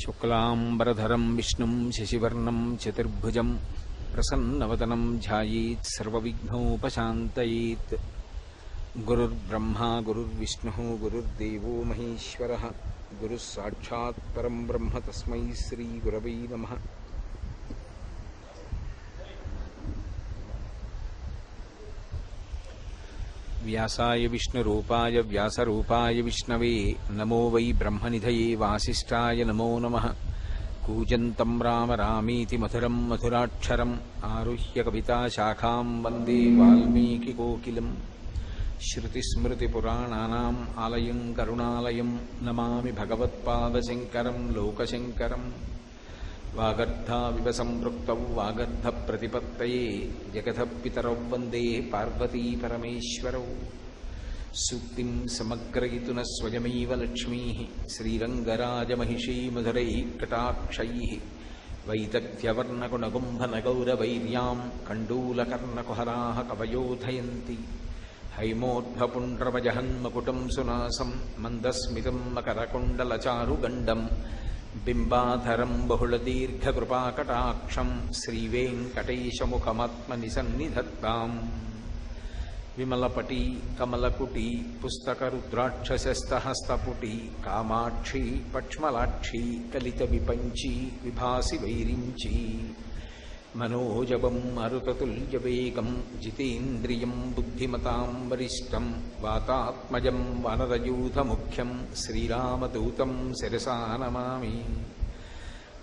శుక్లాంబరధరం విష్ణుం శశివర్ణం చతుర్భుజం ప్రసన్నవదనం ధ్యాయేత్ సర్వవిఘ్నోపశాంతయేత్. గురుర్బ్రహ్మా గురుర్విష్ణుః గురుర్దేవో మహేశ్వరః. గురుః సాక్షాత్ పరం బ్రహ్మ తస్మై శ్రీ గురవై నమః. వ్యాసాయ విష్ణురూపాయ వ్యాసరూపాయ విష్ణవే నమో వై బ్రహ్మనిధయే వాసిష్ఠాయ నమో నమః. కూజంతం రామ రామీతి మధురం మధురాక్షరం ఆరుహ్య కవితాశాఖాం వందే వాల్మీకికోకిలం. శ్రుతిస్మృతిపురాణానాం ఆలయం కరుణాలయం నమామి భగవత్పాదశంకరం లోకశంకరం. వాగర్ధావివ సంపృక్తౌ వాగర్ధప్రతిపత్తయే జగతః పితరౌ వందే పార్వతీపరమేశ్వరౌ. సూక్తిం సమగ్రయితున స్వయమేవ లక్ష్మీః శ్రీరంగరాజమహిషీ మధురైః కటాక్షైః. వైదగ్ధ్యవర్ణగుణగుంభనగౌరవైర్యాం కండూలకర్ణకుహరాः కవయోధయంతి. హైమోర్ధ్వపుండ్రమజహన్మకుటం సునాసం మందస్మితం మకరకుండలచారుగండం. బింబాధరం బహుళదీర్ఘకృపాకటాక్షం శ్రీవేంకటేశముఖమాత్మని సన్నిధత్తాం. విమలపటి కమలకుటి పుస్తకరుద్రాక్షసస్తహస్తపుటి కామాక్షి పక్ష్మలాక్షి కలిత విపంచి విభాసి వైరించి. మనోజవం మరుతతుల్యవేగం జితేంద్రియం బుద్ధిమతాం వరిష్టం. వాతాత్మజం వానరయూథముఖ్యం శ్రీరామదూతం శిరసా నమామి.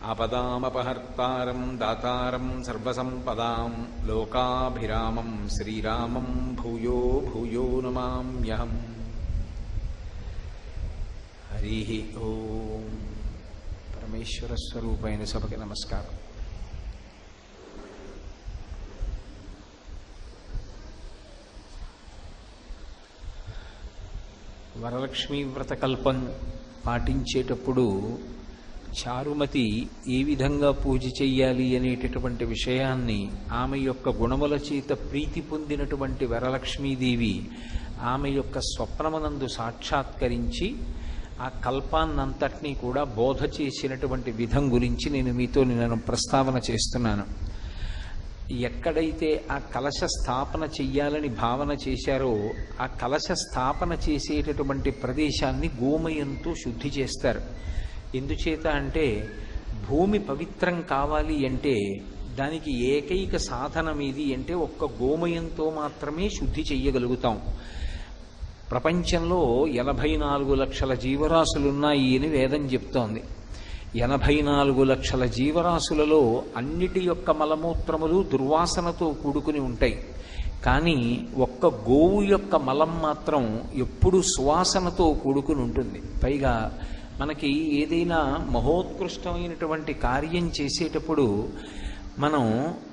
ఆపదామపహర్తారం దాతారం సర్వసంపదాం లోకాభిరామం శ్రీరామం భూయో భూయో నమామ్యహం. హరి ఓం. పరమేశ్వర స్వరూపైన సభకి నమస్కారం. వరలక్ష్మీ వ్రతకల్పం పాటించేటప్పుడు చారుమతి ఏ విధంగా పూజ చెయ్యాలి అనేటటువంటి విషయాన్ని ఆమె యొక్క గుణముల చేత ప్రీతి పొందినటువంటి వరలక్ష్మీదేవి ఆమె యొక్క స్వప్నమునందు సాక్షాత్కరించి ఆ కల్పాన్నంతటినీ కూడా బోధ చేసినటువంటి విధం గురించి నేను ప్రస్తావన చేస్తున్నాను. ఎక్కడైతే ఆ కలశ స్థాపన చెయ్యాలని భావన చేశారో ఆ కలశ స్థాపన చేసేటటువంటి ప్రదేశాన్ని గోమయంతో శుద్ధి చేస్తారు. ఎందుచేత అంటే భూమి పవిత్రం కావాలి అంటే దానికి ఏకైక సాధనం ఏది అంటే ఒక్క గోమయంతో మాత్రమే శుద్ధి చెయ్యగలుగుతాం. ప్రపంచంలో 84 లక్షల జీవరాశులున్నాయి అని వేదం చెప్తోంది. 84 లక్షల జీవరాశులలో అన్నిటి యొక్క మలమూత్రములు దుర్వాసనతో కూడుకుని ఉంటాయి. కానీ ఒక్క గోవు యొక్క మలం మాత్రం ఎప్పుడు సువాసనతో కూడుకుని ఉంటుంది. పైగా మనకి ఏదైనా మహోత్కృష్టమైనటువంటి కార్యం చేసేటప్పుడు మనం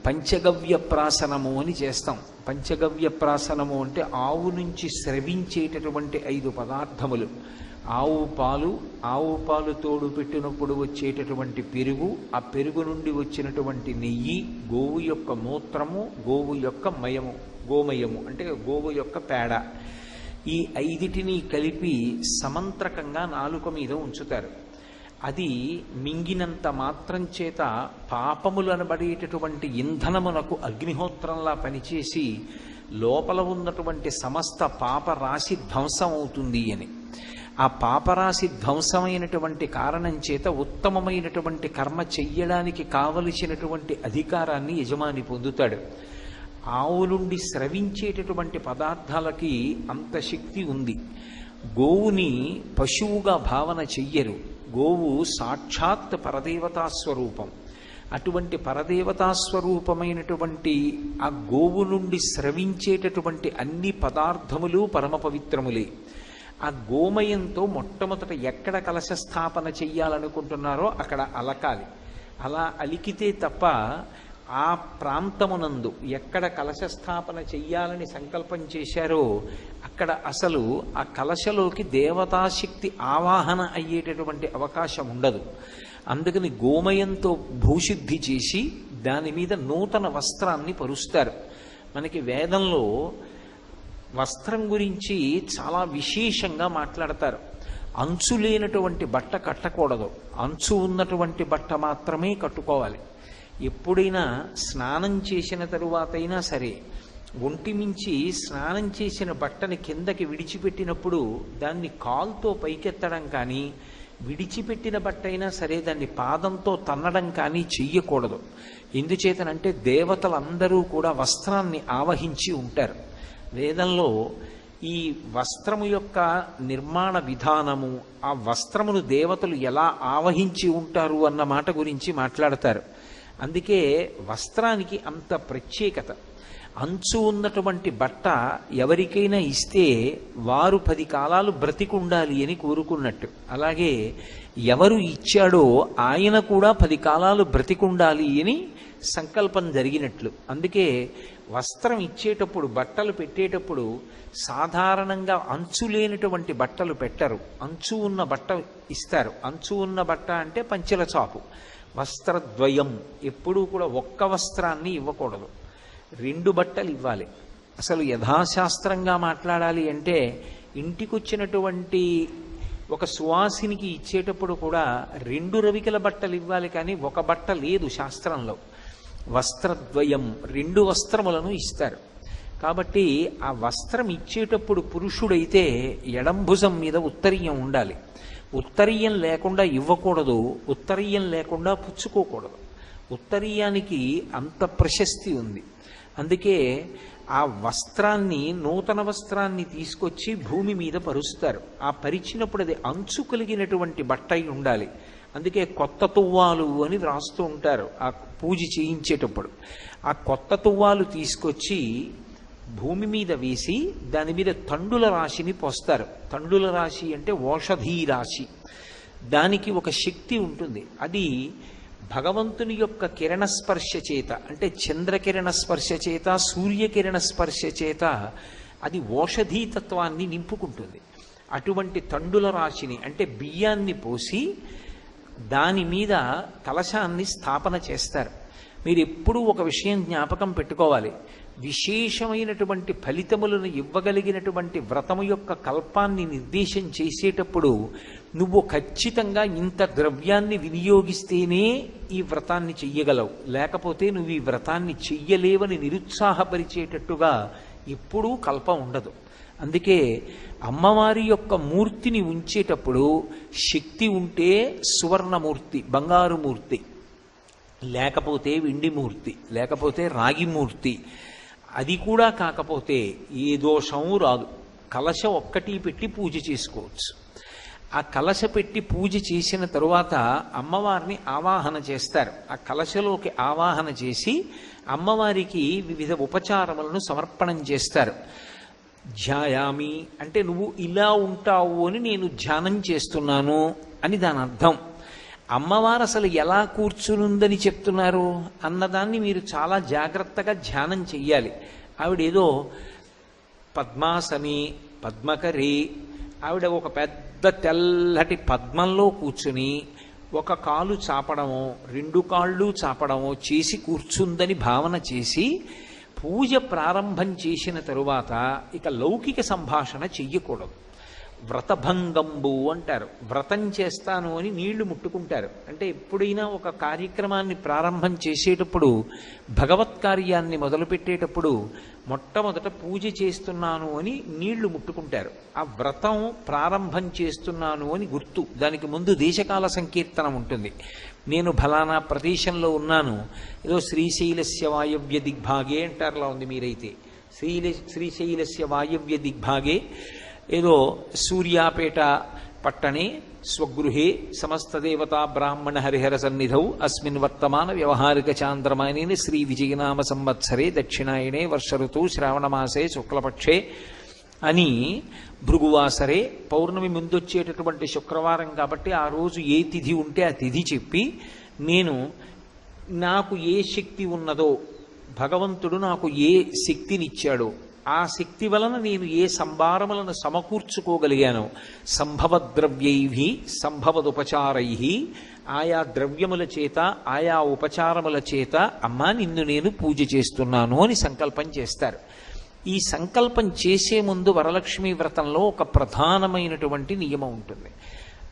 పంచగవ్య ప్రాసనము అని చేస్తాం. పంచగవ్య ప్రాసనము అంటే ఆవు నుంచి స్రవించేటటువంటి 5 పదార్థములు. ఆవు పాలు తోడు పెట్టినప్పుడు వచ్చేటటువంటి పెరుగు, ఆ పెరుగు నుండి వచ్చినటువంటి నెయ్యి, గోవు యొక్క మూత్రము, గోవు యొక్క గోమయము అంటే గోవు యొక్క పేడ, ఈ 5టిని కలిపి సమంత్రకంగా నాలుక మీద ఉంచుతారు. అది మింగినంత మాత్రం చేత పాపములనబడేటటువంటి ఇంధనమునకు అగ్నిహోత్రంలా పనిచేసి లోపల ఉన్నటువంటి సమస్త పాపరాశి ధ్వంసం అవుతుంది అని. ఆ పాపరాశి ధ్వంసమైనటువంటి కారణం చేత ఉత్తమమైనటువంటి కర్మ చెయ్యడానికి కావలసినటువంటి అధికారాన్ని యజమాని పొందుతాడు. ఆవు నుండి స్రవించేటటువంటి పదార్థాలకి అంత శక్తి ఉంది. గోవుని పశువుగా భావన చెయ్యరు. గోవు సాక్షాత్ పరదేవతా స్వరూపం. అటువంటి పరదేవతా స్వరూపమైనటువంటి ఆ గోవు నుండి స్రవించేటటువంటి అన్ని పదార్థములు పరమ పవిత్రములే. ఆ గోమయంతో మొట్టమొదట ఎక్కడ కలశ స్థాపన చెయ్యాలనుకుంటున్నారో అక్కడ అలకాలి. అలా అలికితే తప్ప ఆ ప్రాంతమునందు ఎక్కడ కలశ స్థాపన చెయ్యాలని సంకల్పం చేశారో అక్కడ అసలు ఆ కలశలోకి దేవతాశక్తి ఆవాహన అయ్యేటటువంటి అవకాశం ఉండదు. అందుకని గోమయంతో భూశుద్ధి చేసి దాని మీద నూతన వస్త్రాన్ని పరుస్తారు. మనకి వేదంలో వస్త్రం గురించి చాలా విశేషంగా మాట్లాడతారు. అంచు లేనటువంటి బట్ట కట్టకూడదు, అంచు ఉన్నటువంటి బట్ట మాత్రమే కట్టుకోవాలి. ఎప్పుడైనా స్నానం చేసిన తరువాతైనా సరే ఒంటి మించి స్నానం చేసిన బట్టని కిందకి విడిచిపెట్టినప్పుడు దాన్ని కాలుతో పైకెత్తడం కానీ, విడిచిపెట్టిన బట్ట అయినా సరే దాన్ని పాదంతో తన్నడం కానీ చెయ్యకూడదు. ఎందుచేతనంటే దేవతలందరూ కూడా వస్త్రాన్ని ఆవహించి ఉంటారు. వేదంలో ఈ వస్త్రము యొక్క నిర్మాణ విధానము, ఆ వస్త్రమును దేవతలు ఎలా ఆవహించి ఉంటారు అన్న మాట గురించి మాట్లాడతారు. అందుకే వస్త్రానికి అంత ప్రత్యేకత. అంచు ఉన్నటువంటి బట్ట ఎవరికైనా ఇస్తే వారు 10 కాలాలు బ్రతికుండాలి అని కోరుకున్నట్టు, అలాగే ఎవరు ఇచ్చాడో ఆయన కూడా 10 కాలాలు బ్రతికుండాలి అని సంకల్పం జరిగినట్లు. అందుకే వస్త్రం ఇచ్చేటప్పుడు, బట్టలు పెట్టేటప్పుడు సాధారణంగా అంచు లేనటువంటి బట్టలు పెట్టరు, అంచు ఉన్న బట్ట ఇస్తారు. అంచు ఉన్న బట్ట అంటే పంచెల చాపు. వస్త్రద్వయం, ఎప్పుడూ కూడా ఒక్క వస్త్రాన్ని ఇవ్వకూడదు, 2 బట్టలు ఇవ్వాలి. అసలు యథాశాస్త్రంగా మాట్లాడాలి అంటే ఇంటికొచ్చినటువంటి ఒక సువాసినికి ఇచ్చేటప్పుడు కూడా 2 రవికల బట్టలు ఇవ్వాలి, కానీ ఒక బట్ట లేదు శాస్త్రంలో. వస్త్రద్వయం, 2 వస్త్రములను ఇస్తారు. కాబట్టి ఆ వస్త్రం ఇచ్చేటప్పుడు పురుషుడైతే ఎడంభుజం మీద ఉత్తరీయం ఉండాలి. ఉత్తరీయం లేకుండా ఇవ్వకూడదు, ఉత్తరీయం లేకుండా పుచ్చుకోకూడదు. ఉత్తరీయానికి అంత ప్రశస్తి ఉంది. అందుకే ఆ వస్త్రాన్ని, నూతన వస్త్రాన్ని తీసుకొచ్చి భూమి మీద పరుస్తారు. ఆ పరిచినప్పుడు అది అంచు కలిగినటువంటి బట్ట అయి ఉండాలి. అందుకే కొత్త తువ్వాలు అని రాస్తూ ఉంటారు ఆ పూజ చేయించేటప్పుడు. ఆ కొత్త తువ్వాలు తీసుకొచ్చి భూమి మీద వేసి దాని మీద తండుల రాశిని పోస్తారు. తండుల రాశి అంటే ఓషధీ రాశి. దానికి ఒక శక్తి ఉంటుంది. అది భగవంతుని యొక్క కిరణ స్పర్శ చేత, అంటే చంద్రకిరణ స్పర్శ చేత, సూర్యకిరణ స్పర్శ చేత అది ఓషధీతత్వాన్ని నింపుకుంటుంది. అటువంటి తండుల రాశిని, అంటే బియ్యాన్ని పోసి దాని మీద కలశాన్ని స్థాపన చేస్తారు. మీరు ఎప్పుడూ ఒక విషయం జ్ఞాపకం పెట్టుకోవాలి, విశేషమైనటువంటి ఫలితములను ఇవ్వగలిగినటువంటి వ్రతము యొక్క కల్పాన్ని నిర్దేశం చేసేటప్పుడు నువ్వు ఖచ్చితంగా ఇంత ద్రవ్యాన్ని వినియోగిస్తేనే ఈ వ్రతాన్ని చెయ్యగలవు, లేకపోతే నువ్వు ఈ వ్రతాన్ని చెయ్యలేవని నిరుత్సాహపరిచేటట్టుగా ఎప్పుడూ కల్పం ఉండదు. అందుకే అమ్మవారి యొక్క మూర్తిని ఉంచేటప్పుడు శక్తి ఉంటే సువర్ణమూర్తి, బంగారు మూర్తి, లేకపోతే వెండి మూర్తి, లేకపోతే రాగి మూర్తి, అది కూడా కాకపోతే ఏ దోషము రాదు. కలశ ఒక్కటి పెట్టి పూజ చేసుకోవచ్చు. ఆ కలశ పెట్టి పూజ చేసిన తరువాత అమ్మవారిని ఆవాహన చేస్తారు. ఆ కలశలోకి ఆవాహన చేసి అమ్మవారికి వివిధ ఉపచారములను సమర్పణం చేస్తారు. ధ్యాయామి అంటే నువ్వు ఇలా ఉంటావు అని నేను ధ్యానం చేస్తున్నాను అని దాని అర్థం. అమ్మవారు అసలు ఎలా కూర్చునుందని చెప్తున్నారు అన్నదాన్ని మీరు చాలా జాగ్రత్తగా ధ్యానం చెయ్యాలి. ఆవిడేదో పద్మాసని, పద్మకరి, ఆవిడ ఒక పెద్ద తెల్లటి పద్మంలో కూర్చుని ఒక కాలు చాపడమో 2 కాళ్ళు చాపడమో చేసి కూర్చుందని భావన చేసి పూజ ప్రారంభం చేసిన తరువాత ఇక లౌకిక సంభాషణ చెయ్యకూడదు. వ్రతభంగంబు అంటారు. వ్రతం చేస్తాను అని నీళ్లు ముట్టుకుంటారు. అంటే ఎప్పుడైనా ఒక కార్యక్రమాన్ని ప్రారంభం చేసేటప్పుడు, భగవత్ కార్యాన్ని మొదలుపెట్టేటప్పుడు మొట్టమొదట పూజ చేస్తున్నాను అని నీళ్లు ముట్టుకుంటారు. ఆ వ్రతం ప్రారంభం చేస్తున్నాను అని గుర్తు. దానికి ముందు దేశకాల సంకీర్తనం ఉంటుంది. నేను ఫలానా ప్రదేశంలో ఉన్నాను, ఏదో శ్రీశైలస్య వాయవ్య దిగ్భాగే అంటారులా ఉంది. మీరైతే శ్రీశైలస్య వాయవ్య దిగ్భాగే ఏదో సూర్యాపేట పట్టణే స్వగృహే సమస్త దేవతా బ్రాహ్మణ హరిహర సన్నిధౌ అస్మిన్ వర్తమాన వ్యవహారిక చాంద్రమానేన శ్రీ విజయనామ సంవత్సరే దక్షిణాయనే వర్ష ఋతువు శ్రావణమాసే శుక్లపక్షే అని, భృగువాసరే పౌర్ణమి ముందొచ్చేటటువంటి శుక్రవారం కాబట్టి ఆ రోజు ఏ తిథి ఉంటే ఆ తిథి చెప్పి, నాకు ఏ శక్తి ఉన్నదో, భగవంతుడు నాకు ఏ శక్తినిచ్చాడో, ఆ శక్తి వలన నేను ఏ సంభారములను సమకూర్చుకోగలిగానో, సంభవద్రవ్యై సంభవదుపచారై, ఆయా ద్రవ్యముల చేత ఆయా ఉపచారముల చేత అమ్మా నిన్ను నేను పూజ చేస్తున్నాను అని సంకల్పం చేస్తారు. ఈ సంకల్పం చేసే ముందు వరలక్ష్మీ వ్రతంలో ఒక ప్రధానమైనటువంటి నియమం ఉంటుంది.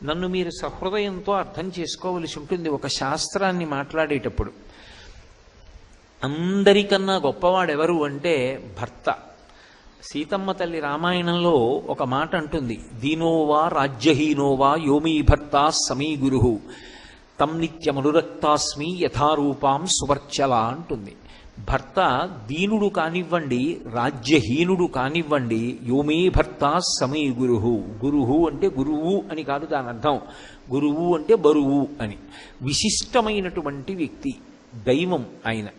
నన్ను మీరు సహృదయంతో అర్థం చేసుకోవలసి ఉంటుంది. ఒక శాస్త్రాన్ని మాట్లాడేటప్పుడు అందరికన్నా గొప్పవాడెవరు అంటే భర్త. సీతమ్మ తల్లి రామాయణంలో ఒక మాట అంటుంది, దీనోవా రాజ్యహీనోవా యోమీ భర్త సమీ గురు తం నిత్యమనురక్తాస్మి యథారూపాం సువర్చల అంటుంది. భర్త దీనుడు కానివ్వండి, రాజ్యహీనుడు కానివ్వండి, యోమే భర్త సమీ గురువు. గురువు అంటే గురువు అని కాదు దాని అర్థం, గురువు అంటే బరువు అని. విశిష్టమైనటువంటి వ్యక్తి, దైవం ఆయన.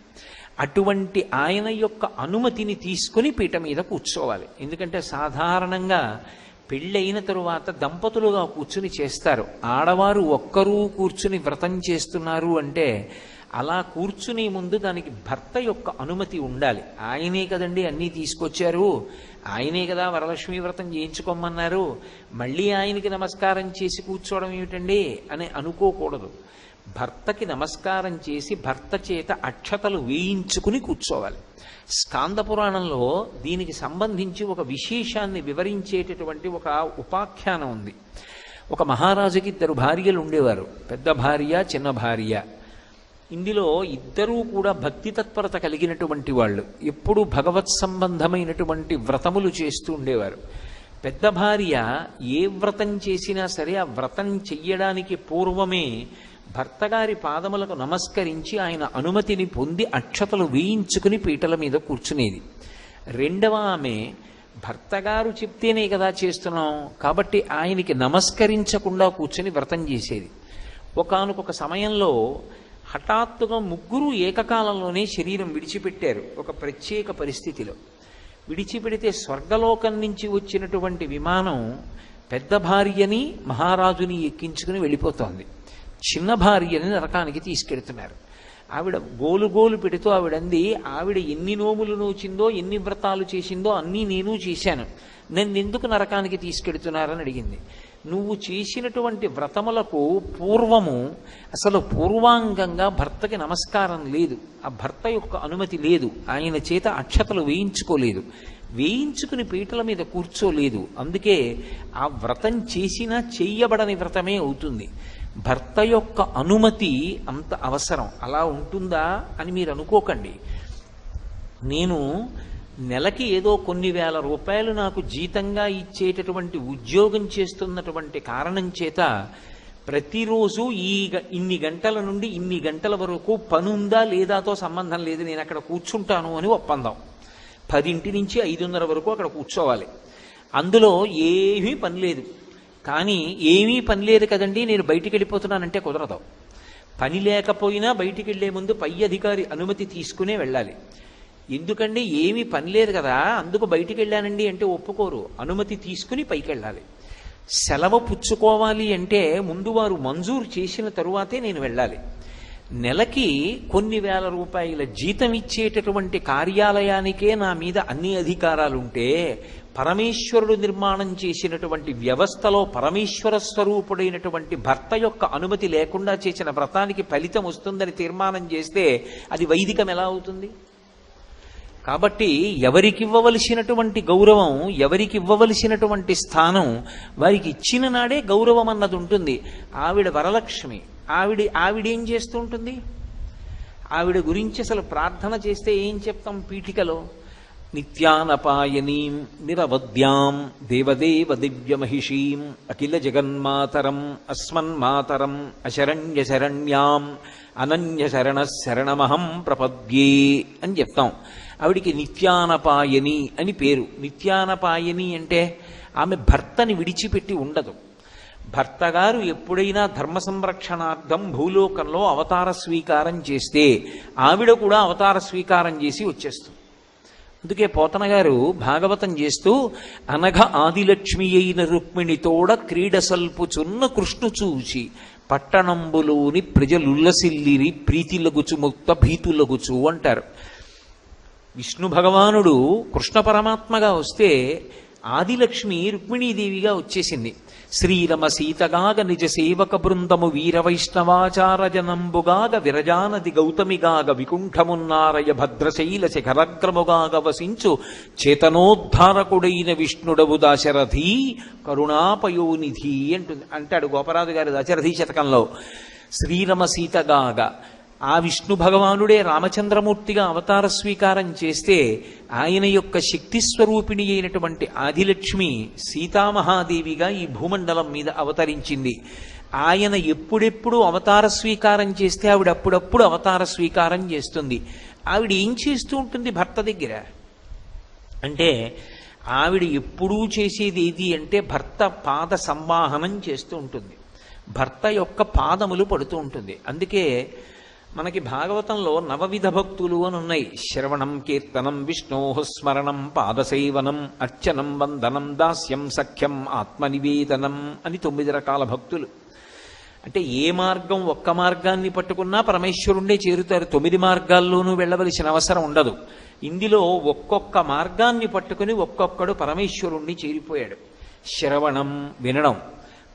అటువంటి ఆయన యొక్క అనుమతిని తీసుకుని పీట మీద కూర్చోవాలి. ఎందుకంటే సాధారణంగా పెళ్ళైన తరువాత దంపతులుగా కూర్చుని చేస్తారు. ఆడవారు ఒక్కరూ కూర్చుని వ్రతం చేస్తున్నారు అంటే అలా కూర్చునే ముందు దానికి భర్త యొక్క అనుమతి ఉండాలి. ఆయనే కదండి అన్నీ తీసుకొచ్చారు, ఆయనే కదా వరలక్ష్మీ వ్రతం చేయించుకోమన్నారు, మళ్ళీ ఆయనకి నమస్కారం చేసి కూర్చోవడం ఏమిటండి అని అనుకోకూడదు. భర్తకి నమస్కారం చేసి భర్త చేత అక్షతలు వేయించుకుని కూర్చోవాలి. స్కాంద పురాణంలో దీనికి సంబంధించి ఒక విశేషాన్ని వివరించేటటువంటి ఒక ఉపాఖ్యానం ఉంది. ఒక మహారాజుకి 2 భార్యలు ఉండేవారు, పెద్ద భార్య చిన్న భార్య. ఇందులో ఇద్దరూ కూడా భక్తి తత్పరత కలిగినటువంటి వాళ్ళు, ఎప్పుడూ భగవత్ సంబంధమైనటువంటి వ్రతములు చేస్తూ ఉండేవారు. పెద్ద భార్య ఏ వ్రతం చేసినా సరే ఆ వ్రతం చెయ్యడానికి పూర్వమే భర్తగారి పాదములకు నమస్కరించి ఆయన అనుమతిని పొంది అక్షతలు వేయించుకుని పీటల మీద కూర్చునేది. రెండవ ఆమె భర్తగారు చెప్తేనే కదా చేస్తున్నాం కాబట్టి ఆయనకి నమస్కరించకుండా కూర్చుని వ్రతం చేసేది. ఒకానొక సమయంలో హఠాత్తుగా ముగ్గురు ఏకకాలంలోనే శరీరం విడిచిపెట్టారు. ఒక ప్రత్యేక పరిస్థితిలో విడిచిపెడితే స్వర్గలోకం నుంచి వచ్చినటువంటి విమానం పెద్ద భార్యని మహారాజుని ఎక్కించుకుని వెళ్ళిపోతోంది. చిన్న భార్యని నరకానికి తీసుకెడుతున్నారు. ఆవిడ గోలు పెడుతూ ఆవిడంది, ఆవిడ ఎన్ని నోములు నోచిందో ఎన్ని వ్రతాలు చేసిందో అన్నీ నేను చేశాను, నన్ను ఎందుకు నరకానికి తీసుకెడుతున్నారని అడిగింది. నువ్వు చేసినటువంటి వ్రతములకు పూర్వము అసలు పూర్వాంగంగా భర్తకి నమస్కారం లేదు, ఆ భర్త యొక్క అనుమతి లేదు, ఆయన చేత అక్షతలు వేయించుకోలేదు, వేయించుకుని పీటల మీద కూర్చోలేదు. అందుకే ఆ వ్రతం చేసినా చెయ్యబడని వ్రతమే అవుతుంది. భర్త యొక్క అనుమతి అంత అవసరం. అలా ఉంటుందా అని మీరు అనుకోకండి. నేను నెలకి ఏదో కొన్ని వేల రూపాయలు నాకు జీతంగా ఇచ్చేటటువంటి ఉద్యోగం చేస్తున్నటువంటి కారణం చేత ప్రతిరోజు ఇన్ని గంటల నుండి ఇన్ని గంటల వరకు పనుందా లేదాతో సంబంధం లేదు, నేను అక్కడ కూర్చుంటాను అని ఒప్పందం. 10 నుంచి 5:30 వరకు అక్కడ కూర్చోవాలి. అందులో ఏమీ పని లేదు. కానీ ఏమీ పని లేదు కదండి నేను బయటికి వెళ్ళిపోతున్నానంటే కుదరదు. పని లేకపోయినా బయటికి వెళ్లే ముందు పై అధికారి అనుమతి తీసుకునే వెళ్ళాలి. ఎందుకండి ఏమీ పని లేదు కదా అందుకు బయటికి వెళ్ళానండి అంటే ఒప్పుకోరు, అనుమతి తీసుకుని పైకి వెళ్ళాలి. సెలవు పుచ్చుకోవాలి అంటే ముందు వారు మంజూరు చేసిన తరువాతే నేను వెళ్ళాలి. నెలకి కొన్ని వేల రూపాయల జీతం ఇచ్చేటటువంటి కార్యాలయానికే నా మీద అన్ని అధికారాలుంటే పరమేశ్వరుడు నిర్మాణం చేసినటువంటి వ్యవస్థలో పరమేశ్వర స్వరూపుడైనటువంటి భర్త యొక్క అనుమతి లేకుండా చేసిన వ్రతానికి ఫలితం వస్తుందని తీర్మానం చేస్తే అది వైదికం ఎలా అవుతుంది? కాబట్టి ఎవరికివ్వవలసినటువంటి గౌరవం, ఎవరికివ్వవలసినటువంటి స్థానం వారికి ఇచ్చిన నాడే గౌరవం అన్నది ఉంటుంది. ఆవిడ వరలక్ష్మి, ఆవిడేం చేస్తూ ఉంటుంది? ఆవిడ గురించి అసలు ప్రార్థన చేస్తే ఏం చెప్తాం పీఠికలో? నిత్యానపాయనీం నిరవద్యాం దేవదేవ దివ్యమహిషీం అఖిల జగన్మాతరం అస్మన్మాతరం అశరణ్య శరణ్యాం అనన్య శరణ శరణమహం ప్రపద్యే అని చెప్తాం. ఆవిడికి నిత్యానపాయని అని పేరు. నిత్యానపాయని అంటే ఆమె భర్తని విడిచిపెట్టి ఉండదు. భర్త గారు ఎప్పుడైనా ధర్మ సంరక్షణార్థం భూలోకంలో అవతార స్వీకారం చేస్తే ఆవిడ కూడా అవతార స్వీకారం చేసి వచ్చేస్తుంది. అందుకే పోతన గారు భాగవతం చేస్తూ అనఘ ఆదిలక్ష్మి అయిన రుక్మిణితోడ క్రీడ సల్పుచున్న కృష్ణు చూచి పట్టణంబులోని ప్రజలుల్లసిల్లిరి ప్రీతిలగుచు ముక్త భీతులగుచు అంటారు. విష్ణు భగవానుడు కృష్ణ పరమాత్మగా వస్తే ఆదిలక్ష్మి రుక్మిణీదేవిగా వచ్చేసింది. శ్రీరమ సీతగాగ నిజ సేవక బృందము వీర వైష్ణవాచార జనంబుగాగ విరజానది గౌతమిగాగ వికుంఠమున్నారయ భద్రశైల శిఖరగ్రముగాగ వసించు చేతనోద్ధారకుడైన విష్ణుడవు దాశరథి కరుణాపయోనిధి అంటాడు గోపరాజు గారి దశరథి శతకంలో. శ్రీరమ సీతగాగ ఆ విష్ణు భగవానుడే రామచంద్రమూర్తిగా అవతార స్వీకారం చేస్తే ఆయన యొక్క శక్తి స్వరూపిణి అయినటువంటి ఆదిలక్ష్మి సీతామహాదేవిగా ఈ భూమండలం మీద అవతరించింది. ఆయన ఎప్పుడెప్పుడు అవతార స్వీకారం చేస్తే ఆవిడ అప్పుడప్పుడు అవతార స్వీకారం చేస్తుంది. ఆవిడ ఏం చేస్తూ ఉంటుంది భర్త దగ్గర అంటే, ఆవిడ ఎప్పుడూ చేసేది ఏది అంటే భర్త పాద సంవాహనం చేస్తూ ఉంటుంది, భర్త యొక్క పాదములు పడుతూ ఉంటుంది. అందుకే మనకి భాగవతంలో నవవిధ భక్తులు అని ఉన్నాయి. శ్రవణం, కీర్తనం, విష్ణోః స్మరణం, పాదసేవనం, అర్చనం, వందనం, దాస్యం, సఖ్యం, ఆత్మనివేదనం అని 9 రకాల భక్తులు. అంటే ఏ మార్గం ఒక్క మార్గాన్ని పట్టుకున్నా పరమేశ్వరుణ్ణే చేరుతారు. 9 మార్గాల్లోనూ వెళ్ళవలసిన అవసరం ఉండదు. ఇందులో ఒక్కొక్క మార్గాన్ని పట్టుకుని ఒక్కొక్కడు పరమేశ్వరుణ్ణి చేరిపోయాడు. శ్రవణం వినడం,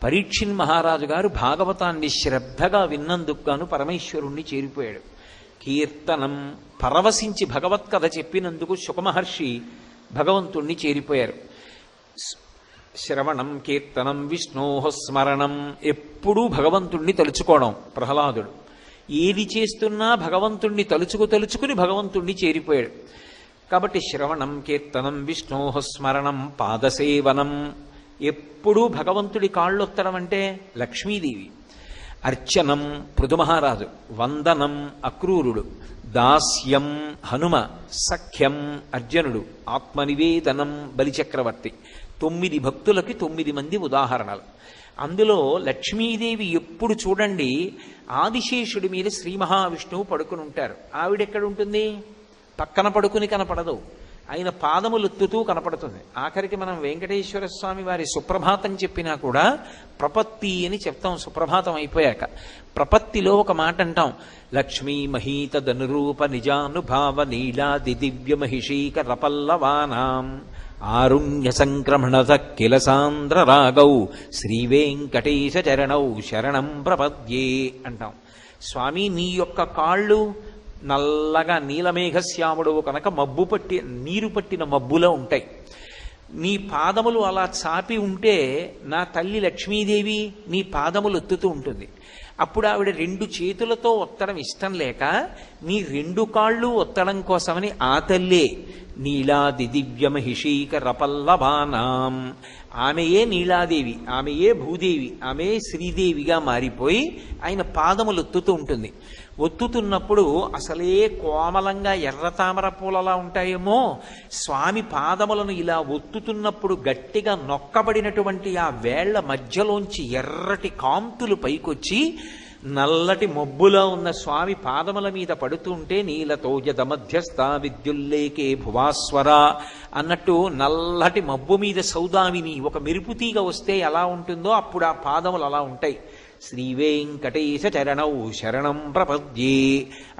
పరీక్షిన్ మహారాజు గారు భాగవతాన్ని శ్రద్ధగా విన్నందుకు గాను పరమేశ్వరుణ్ణి చేరిపోయాడు. కీర్తనం, పరవశించి భగవత్కథ చెప్పినందుకు శుకమహర్షి భగవంతుణ్ణి చేరిపోయారు. శ్రవణం, కీర్తనం, విష్ణోః స్మరణం, ఎప్పుడూ భగవంతుణ్ణి తలుచుకోవడం ప్రహ్లాదుడు. ఏది చేస్తున్నా భగవంతుణ్ణి తలుచుకుని భగవంతుణ్ణి చేరిపోయాడు. కాబట్టి శ్రవణం, కీర్తనం, విష్ణోః స్మరణం, పాదసేవనం, ఎప్పుడూ భగవంతుడి కాళ్ళొత్తడం అంటే లక్ష్మీదేవి. అర్చనం పృథుమహారాజు, వందనం అక్రూరుడు, దాస్యం హనుమ, సఖ్యం అర్జునుడు, ఆత్మనివేదనం బలిచక్రవర్తి. 9 భక్తులకి 9 మంది ఉదాహరణలు. అందులో లక్ష్మీదేవి ఎప్పుడు చూడండి ఆదిశేషుడి మీద శ్రీ మహావిష్ణువు పడుకుని ఉంటారు. ఆవిడెక్కడ ఉంటుంది? పక్కన పడుకుని కనపడదు, ఆయన పాదములెత్తుతూ కనపడుతుంది. ఆఖరికి మనం వెంకటేశ్వర స్వామి వారి సుప్రభాతం చెప్పినా కూడా ప్రపత్తి అని చెప్తాం. సుప్రభాతం అయిపోయాక ప్రపత్తిలో ఒక మాట అంటాం, లక్ష్మీ మహీత ధనురూప నిజానుభావ నీలాది దివ్య మహిషీక రపల్లవానాం ఆరుణ్య సంక్రమణత కిల సాంద్ర రాగౌ శ్రీ వెంకటేశ చరణౌ శరణం ప్రపద్యే అంటాం. స్వామి నీ యొక్క కాళ్ళు నల్లగా నీలమేఘశ్యాముడు కనుక నీరు పట్టిన మబ్బులో ఉంటాయి. నీ పాదములు అలా చాపి ఉంటే నా తల్లి లక్ష్మీదేవి నీ పాదములు ఒత్తుతూ ఉంటుంది. అప్పుడు ఆవిడ 2 చేతులతో ఒత్తడం ఇష్టం లేక నీ 2 కాళ్ళు ఒత్తడం కోసమని ఆ తల్లే నీలాది దివ్య మహిషీక రపల్లవానాం, ఆమెయే నీలాదేవి, ఆమెయే భూదేవి, ఆమె శ్రీదేవిగా మారిపోయి ఆయన పాదములు ఒత్తుతూ ఉంటుంది. ఒత్తుతున్నప్పుడు అసలే కోమలంగా ఎర్ర తామర పూలలా ఉంటాయేమో, స్వామి పాదములను ఇలా ఒత్తుతున్నప్పుడు గట్టిగా నొక్కబడినటువంటి ఆ వేళ్ల మధ్యలోంచి ఎర్రటి కాంతులు పైకొచ్చి నల్లటి మబ్బులో ఉన్న స్వామి పాదముల మీద పడుతుంటే నీలతోజద మధ్యస్థ విద్యుల్లేకే భువాస్వర అన్నట్టు నల్లటి మబ్బు మీద సౌదామిని ఒక మెరుపు తీగ వస్తే ఎలా ఉంటుందో అప్పుడు ఆ పాదములు అలా ఉంటాయి. శ్రీ వెంకటేశ చరణౌ శరణం ప్రపద్యే,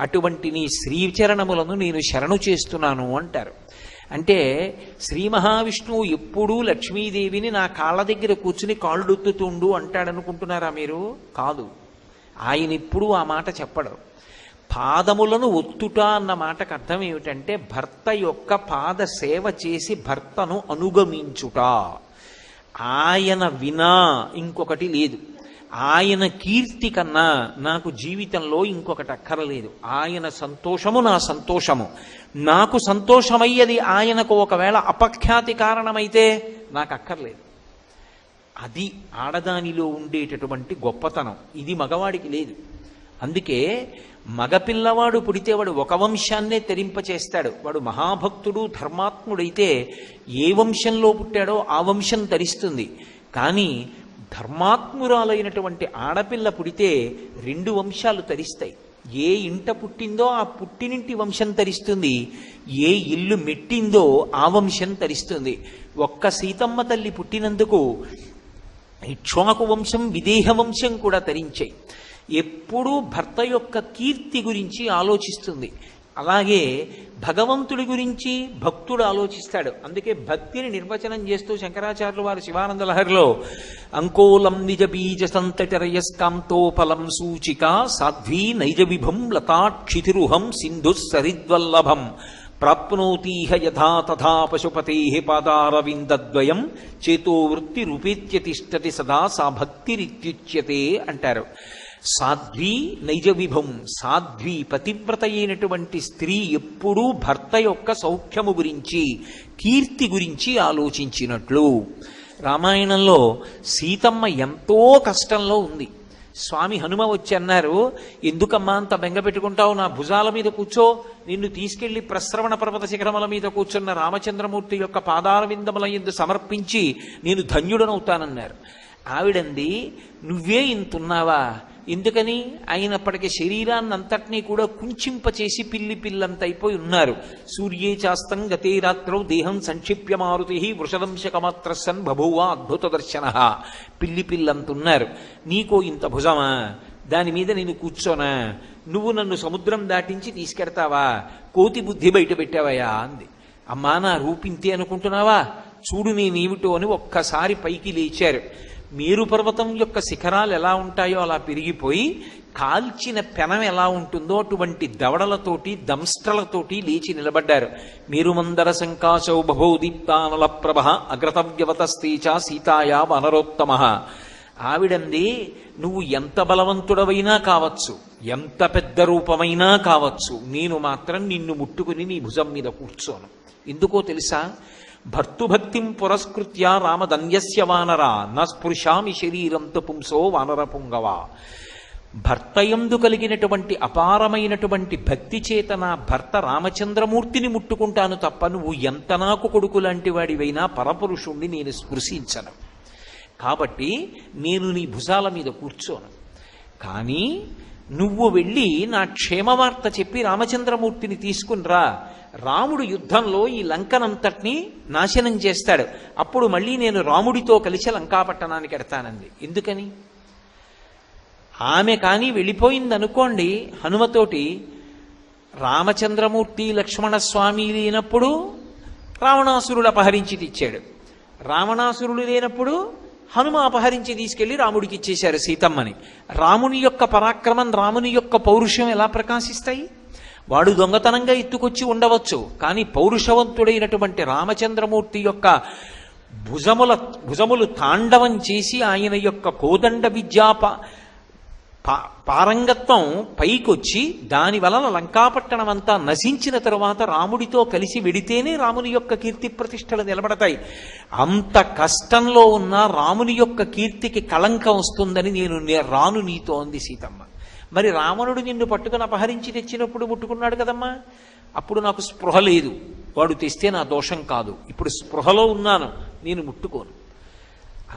అటువంటి నీ శ్రీచరణములను నేను శరణు చేస్తున్నాను అంటారు. అంటే శ్రీ మహావిష్ణువు ఎప్పుడూ లక్ష్మీదేవిని నా కాళ్ళ దగ్గర కూర్చుని కాళ్ళొత్తుతుండు అంటాడనుకుంటున్నారా మీరు? కాదు, ఆయన ఎప్పుడూ ఆ మాట చెప్పడు. పాదములను ఒత్తుట అన్న మాటకు అర్థం ఏమిటంటే భర్త యొక్క పాద సేవ చేసి భర్తను అనుగమించుట. ఆయన వినా ఇంకొకటి లేదు. ఆయన కీర్తి కన్నా నాకు జీవితంలో ఇంకొకటి అక్కరలేదు. ఆయన సంతోషము నా సంతోషము, నాకు సంతోషమయ్యది ఆయనకు ఒకవేళ అపఖ్యాతి కారణమైతే నాకు అక్కర్లేదు. అది ఆడదానిలో ఉండేటటువంటి గొప్పతనం. ఇది మగవాడికి లేదు. అందుకే మగపిల్లవాడు పుడితే వాడు ఒక వంశాన్నే తరింపచేస్తాడు. వాడు మహాభక్తుడు ధర్మాత్ముడైతే ఏ వంశంలో పుట్టాడో ఆ వంశం తరిస్తుంది. కానీ ధర్మాత్మురాలైనటువంటి ఆడపిల్ల పుడితే 2 వంశాలు తరిస్తాయి. ఏ ఇంట పుట్టిందో ఆ పుట్టినింటి వంశం తరిస్తుంది, ఏ ఇల్లు మెట్టిందో ఆ వంశం తరిస్తుంది. ఒక్క సీతమ్మ తల్లి పుట్టినందుకు ఇక్ష్వాకు వంశం విదేహ వంశం కూడా తరించాయి. ఎప్పుడూ భర్త యొక్క కీర్తి గురించి ఆలోచిస్తుంది. అలాగే భగవంతుడి గురించి భక్తుడు ఆలోచిస్తాడు. అందుకే భక్తిని నిర్వచనం చేస్తూ శంకరాచార్యులు వారు శివానంద లహరిలో అంకోలం నిజ బీజ సంతటరయస్కాంతోఫలం సూచిక సాధ్వీ నైజ విభం లతాక్షితిరుహం సింధు సరిద్వల్లభం ప్రాప్నోతీహ యథా తథా పశుపతే పాదారవిందద్వయం చేతో వృత్తి రూపేత్య తిష్టతి సదా సా భక్తిరిత్యుచ్యతే అంటారు. సాధ్వి నైజ విభం, సాధ్వి పతివ్రత అయినటువంటి స్త్రీ ఎప్పుడూ భర్త యొక్క సౌఖ్యము గురించి, కీర్తి గురించి ఆలోచించినట్లు. రామాయణంలో సీతమ్మ ఎంతో కష్టంలో ఉంది. స్వామి హనుమ వచ్చి అన్నారు, ఎందుకమ్మా అంత బెంగ పెట్టుకుంటావు, నా భుజాల మీద కూర్చో, నిన్ను తీసుకెళ్లి ప్రస్రవణ పర్వత శిఖరముల మీద కూర్చున్న రామచంద్రమూర్తి యొక్క పాదార విందముల యందు సమర్పించి నేను ధన్యుడనవుతానన్నారు. ఆవిడంది, నువ్వే ఇంతున్నావా, ఎందుకని? అయినప్పటికీ శరీరాన్ని అంతటినీ కూడా కుంచింపచేసి పిల్లి పిల్లంత అయిపోయి ఉన్నారు. సూర్యే చాస్తం గతే రాత్రౌ దేహం సంక్షిప్య మారుతి వృషదంశకమాత్రసన్ బభూవ అద్భుత దర్శన. పిల్లి పిల్లంత ఉన్నారు. నీకో ఇంత భుజమా, దాని మీద నేను కూర్చోనా, నువ్వు నన్ను సముద్రం దాటించి తీసుకెడతావా, కోతి బుద్ధి బయట పెట్టావయా అంది. అమ్మా నా రూపింతే అనుకుంటున్నావా, చూడు నేనేమిటో అని ఒక్కసారి పైకి లేచారు. మేరు పర్వతం యొక్క శిఖరాలు ఎలా ఉంటాయో అలా పెరిగిపోయి, కాల్చిన పెనం ఎలా ఉంటుందో అటువంటి దవడలతోటి దంస్ట్రలతోటి లేచి నిలబడ్డారు. మేరుమందర సంకాశౌ బభౌ దీప్తానల ప్రభ అగ్రతవ్యవతస్తేచ సీతాయా వనరోత్తమ. ఆవిడంది, నువ్వు ఎంత బలవంతుడవైనా కావచ్చు, ఎంత పెద్ద రూపమైనా కావచ్చు, నేను మాత్రం నిన్ను ముట్టుకుని నీ భుజం మీద కూర్చోను. ఎందుకో తెలుసా? భర్తుభక్తిం పురస్కృత్య రామదన్యస్య వానర న స్పృశామి శరీరంతో పుంసో వానర పుంగవ. భర్తయందు కలిగినటువంటి అపారమైనటువంటి భక్తి చేత నా భర్త రామచంద్రమూర్తిని ముట్టుకుంటాను తప్ప నువ్వు ఎంత నాకు కొడుకు లాంటి వాడివైనా పరపురుషుణ్ణి నేను స్పృశించను. కాబట్టి నేను నీ భుజాల మీద కూర్చోను. కానీ నువ్వు వెళ్ళి నా క్షేమవార్త చెప్పి రామచంద్రమూర్తిని తీసుకునిరా. రాముడు యుద్ధంలో ఈ లంకనంతటినీ నాశనం చేస్తాడు. అప్పుడు మళ్ళీ నేను రాముడితో కలిసి లంకాపట్టణానికి ఎడతానంది. ఎందుకని? ఆమె కానీ వెళ్ళిపోయింది అనుకోండి హనుమతోటి, రామచంద్రమూర్తి లక్ష్మణస్వామి లేనప్పుడు రావణాసురుడు అపహరించి తెచ్చాడు, రావణాసురుడు లేనప్పుడు హనుమ అపహరించి తీసుకెళ్లి రాముడికి ఇచ్చేశారు సీతమ్మని. రాముని యొక్క పరాక్రమం, రాముని యొక్క పౌరుషం ఎలా ప్రకాశిస్తాయి? వాడు దొంగతనంగా ఎత్తుకొచ్చి కానీ పౌరుషవంతుడైనటువంటి రామచంద్రమూర్తి యొక్క భుజములు తాండవం చేసి ఆయన యొక్క కోదండ విద్యా పారంగత్వం పైకొచ్చి దాని వలన లంకాపట్టణం అంతా నశించిన తరువాత రాముడితో కలిసి వెడితేనే రాముని యొక్క కీర్తి ప్రతిష్టలు నిలబడతాయి. అంత కష్టంలో ఉన్న రాముని యొక్క కీర్తికి కళంకం వస్తుందని నేను రాను నీతో అంది సీతమ్మ. మరి రావణుడు నిన్ను పట్టుకుని అపహరించి తెచ్చినప్పుడు ముట్టుకున్నాడు కదమ్మా, అప్పుడు నాకు స్పృహ లేదు, వాడు తెస్తే నా దోషం కాదు, ఇప్పుడు స్పృహలో ఉన్నాను, నేను ముట్టుకోను.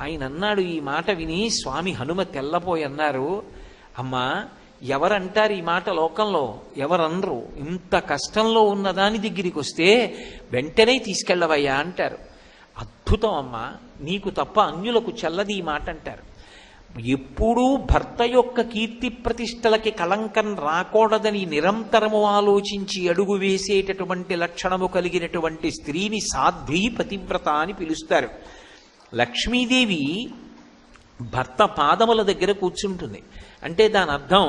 ఆయన అన్నాడు. ఈ మాట విని స్వామి హనుమ తెల్లపోయి అన్నారు, అమ్మా ఎవరంటారు ఈ మాట లోకంలో? ఎవరనరు. ఇంత కష్టంలో ఉన్న దాని దగ్గరికి వస్తే వెంటనే తీసుకెళ్ళవయ్యా అంటారు. అద్భుతం అమ్మా, నీకు తప్ప అన్యులకు చెల్లది ఈ మాట అంటారు. ఎప్పుడూ భర్త యొక్క కీర్తి ప్రతిష్టలకి కళంకం రాకూడదని నిరంతరము ఆలోచించి అడుగు వేసేటటువంటి లక్షణము కలిగినటువంటి స్త్రీని సాధ్వీ పతివ్రత అని పిలుస్తారు. లక్ష్మీదేవి భర్త పాదముల దగ్గర కూర్చుంటుంది అంటే దాని అర్థం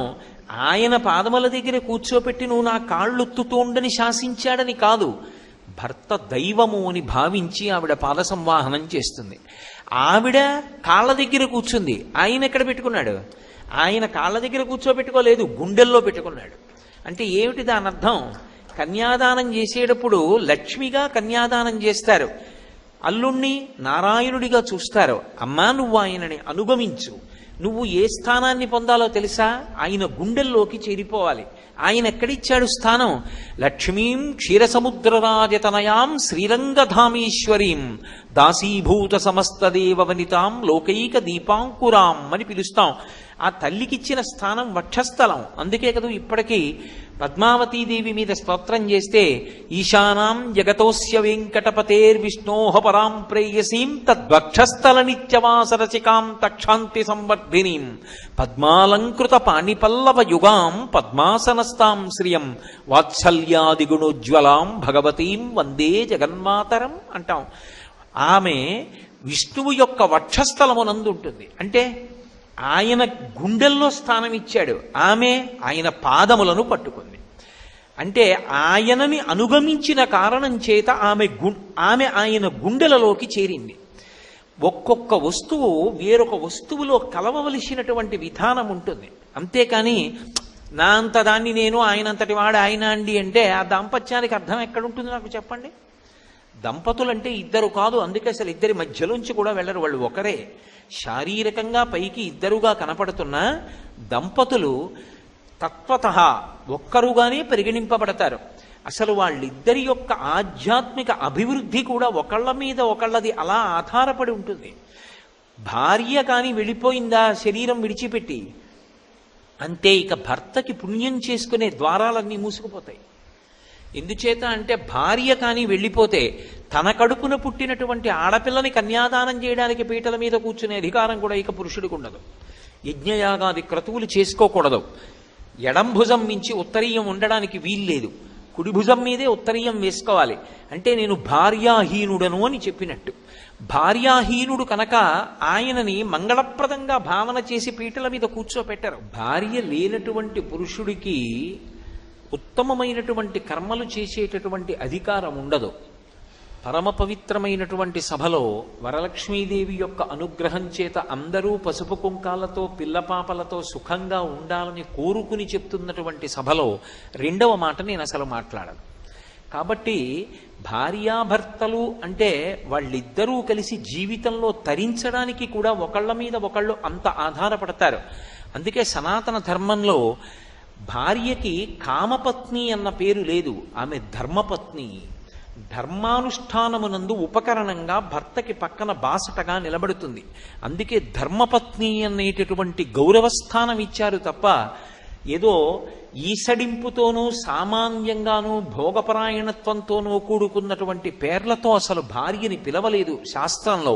ఆయన పాదముల దగ్గర కూర్చోపెట్టి నువ్వు నా కాళ్ళొత్తుతోండని శాసించాడని కాదు. భర్త దైవము అని భావించి ఆవిడ పాద సంవాహనం చేస్తుంది. ఆవిడ కాళ్ళ దగ్గర కూర్చుంది, ఆయన ఎక్కడ పెట్టుకున్నాడు? ఆయన కాళ్ళ దగ్గర కూర్చోబెట్టుకోలేదు, గుండెల్లో పెట్టుకున్నాడు. అంటే ఏమిటి దాని అర్థం? కన్యాదానం చేసేటప్పుడు లక్ష్మిగా కన్యాదానం చేస్తారు, అల్లుణ్ణి నారాయణుడిగా చూస్తారు. అమ్మా నువ్వు ఆయనని అనుగమించు, నువ్వు ఏ స్థానాన్ని పొందాలో తెలుసా? ఆయన గుండెల్లోకి చేరిపోవాలి. ఆయన ఎక్కడిచ్చాడు స్థానం? లక్ష్మీం క్షీరసముద్రరాజతనయాం శ్రీరంగధామేశ్వరీం దాసీభూత సమస్త దేవ వనితాం లోకైక దీపాంకురాం అని పిలుస్తాం. ఆ తల్లికిచ్చిన స్థానం వక్షస్థలం. అందుకే కదా ఇప్పటికీ పద్మావతీదేవి మీద స్తోత్రం చేస్తే ఈశానాం జగతోస్య వెంకటపతేర్విష్ణోహ పరాం ప్రేయసీం తద్వక్షస్థల నిత్యవాసరచికాం తక్షాంతి సంవర్ధినీం పద్మాలంకృత పాణిపల్లవ యుగాం పద్మాసనస్తాం శ్రియం వాత్సల్యాదిగుణోజ్వలాం భగవతీం వందే జగన్మాతరం అంటాం. ఆమె విష్ణువు యొక్క వక్షస్థలమునందు ఉంటుంది. అంటే ఆయన గుండెల్లో స్థానం ఇచ్చాడు, ఆమె ఆయన పాదములను పట్టుకుంది. అంటే ఆయనని అనుగమించిన కారణం చేత ఆమె ఆయన గుండెలలోకి చేరింది. ఒక్కొక్క వస్తువు వేరొక వస్తువులో కలవవలసినటువంటి విధానం ఉంటుంది. అంతేకాని నా అంత దాన్ని నేను, ఆయనంతటి వాడు ఆయన అండి అంటే ఆ దాంపత్యానికి అర్థం ఎక్కడుంటుంది నాకు చెప్పండి. దంపతులంటే ఇద్దరు కాదు, అందుకే అసలు ఇద్దరి మధ్యలోంచి కూడా వెళ్ళరు, వాళ్ళు ఒకరే. శారీరకంగా పైకి ఇద్దరుగా కనపడుతున్నా దంపతులు తత్వతః ఒక్కరుగానే పరిగణింపబడతారు. అసలు వాళ్ళిద్దరి యొక్క ఆధ్యాత్మిక అభివృద్ధి కూడా ఒకళ్ళ మీద ఒకళ్ళది అలా ఆధారపడి ఉంటుంది. భార్య కానీ వెళ్ళిపోయిందా శరీరం విడిచిపెట్టి, అంతే ఇక భర్తకి పుణ్యం చేసుకునే ద్వారాలన్నీ మూసుకుపోతాయి. ఎందుచేత అంటే భార్య కానీ వెళ్ళిపోతే తన కడుపున పుట్టినటువంటి ఆడపిల్లని కన్యాదానం చేయడానికి పీటల మీద కూర్చునే అధికారం కూడా ఇక పురుషుడికి ఉండదు. యజ్ఞయాగాది క్రతువులు చేసుకోకూడదు. ఎడం భుజం మించి ఉత్తరీయం ఉండడానికి వీల్లేదు, కుడి భుజం మీదే ఉత్తరీయం వేసుకోవాలి. అంటే నేను భార్యాహీనుడను అని చెప్పినట్టు. భార్యాహీనుడు కనుక ఆయనని మంగళప్రదంగా భావన చేసి పీటల మీద కూర్చోపెట్టారు. భార్య లేనటువంటి పురుషుడికి ఉత్తమమైనటువంటి కర్మలు చేసేటటువంటి అధికారం ఉండదు. పరమ పవిత్రమైనటువంటి సభలో వరలక్ష్మీదేవి యొక్క అనుగ్రహం చేత అందరూ పసుపు కుంకాలతో పిల్లపాపలతో సుఖంగా ఉండాలని కోరుకుని చెప్తున్నటువంటి సభలో రెండవ మాట నేను అసలు మాట్లాడను. కాబట్టి భార్యాభర్తలు అంటే వాళ్ళిద్దరూ కలిసి జీవితంలో తరించడానికి కూడా ఒకళ్ళ మీద ఒకళ్ళు అంత ఆధారపడతారు. అందుకే సనాతన ధర్మంలో భార్యకి కామపత్ని అన్న పేరు లేదు, ఆమె ధర్మపత్ని. ధర్మానుష్ఠానమునందు ఉపకరణంగా భర్తకి పక్కన బాసటగా నిలబడుతుంది. అందుకే ధర్మపత్ని అనేటటువంటి గౌరవస్థానం ఇచ్చారు తప్ప ఏదో ఈసడింపుతోనూ సామాన్యంగానూ భోగపరాయణత్వంతోనూ కూడుకున్నటువంటి పేర్లతో అసలు భార్యని పిలవలేదు శాస్త్రంలో.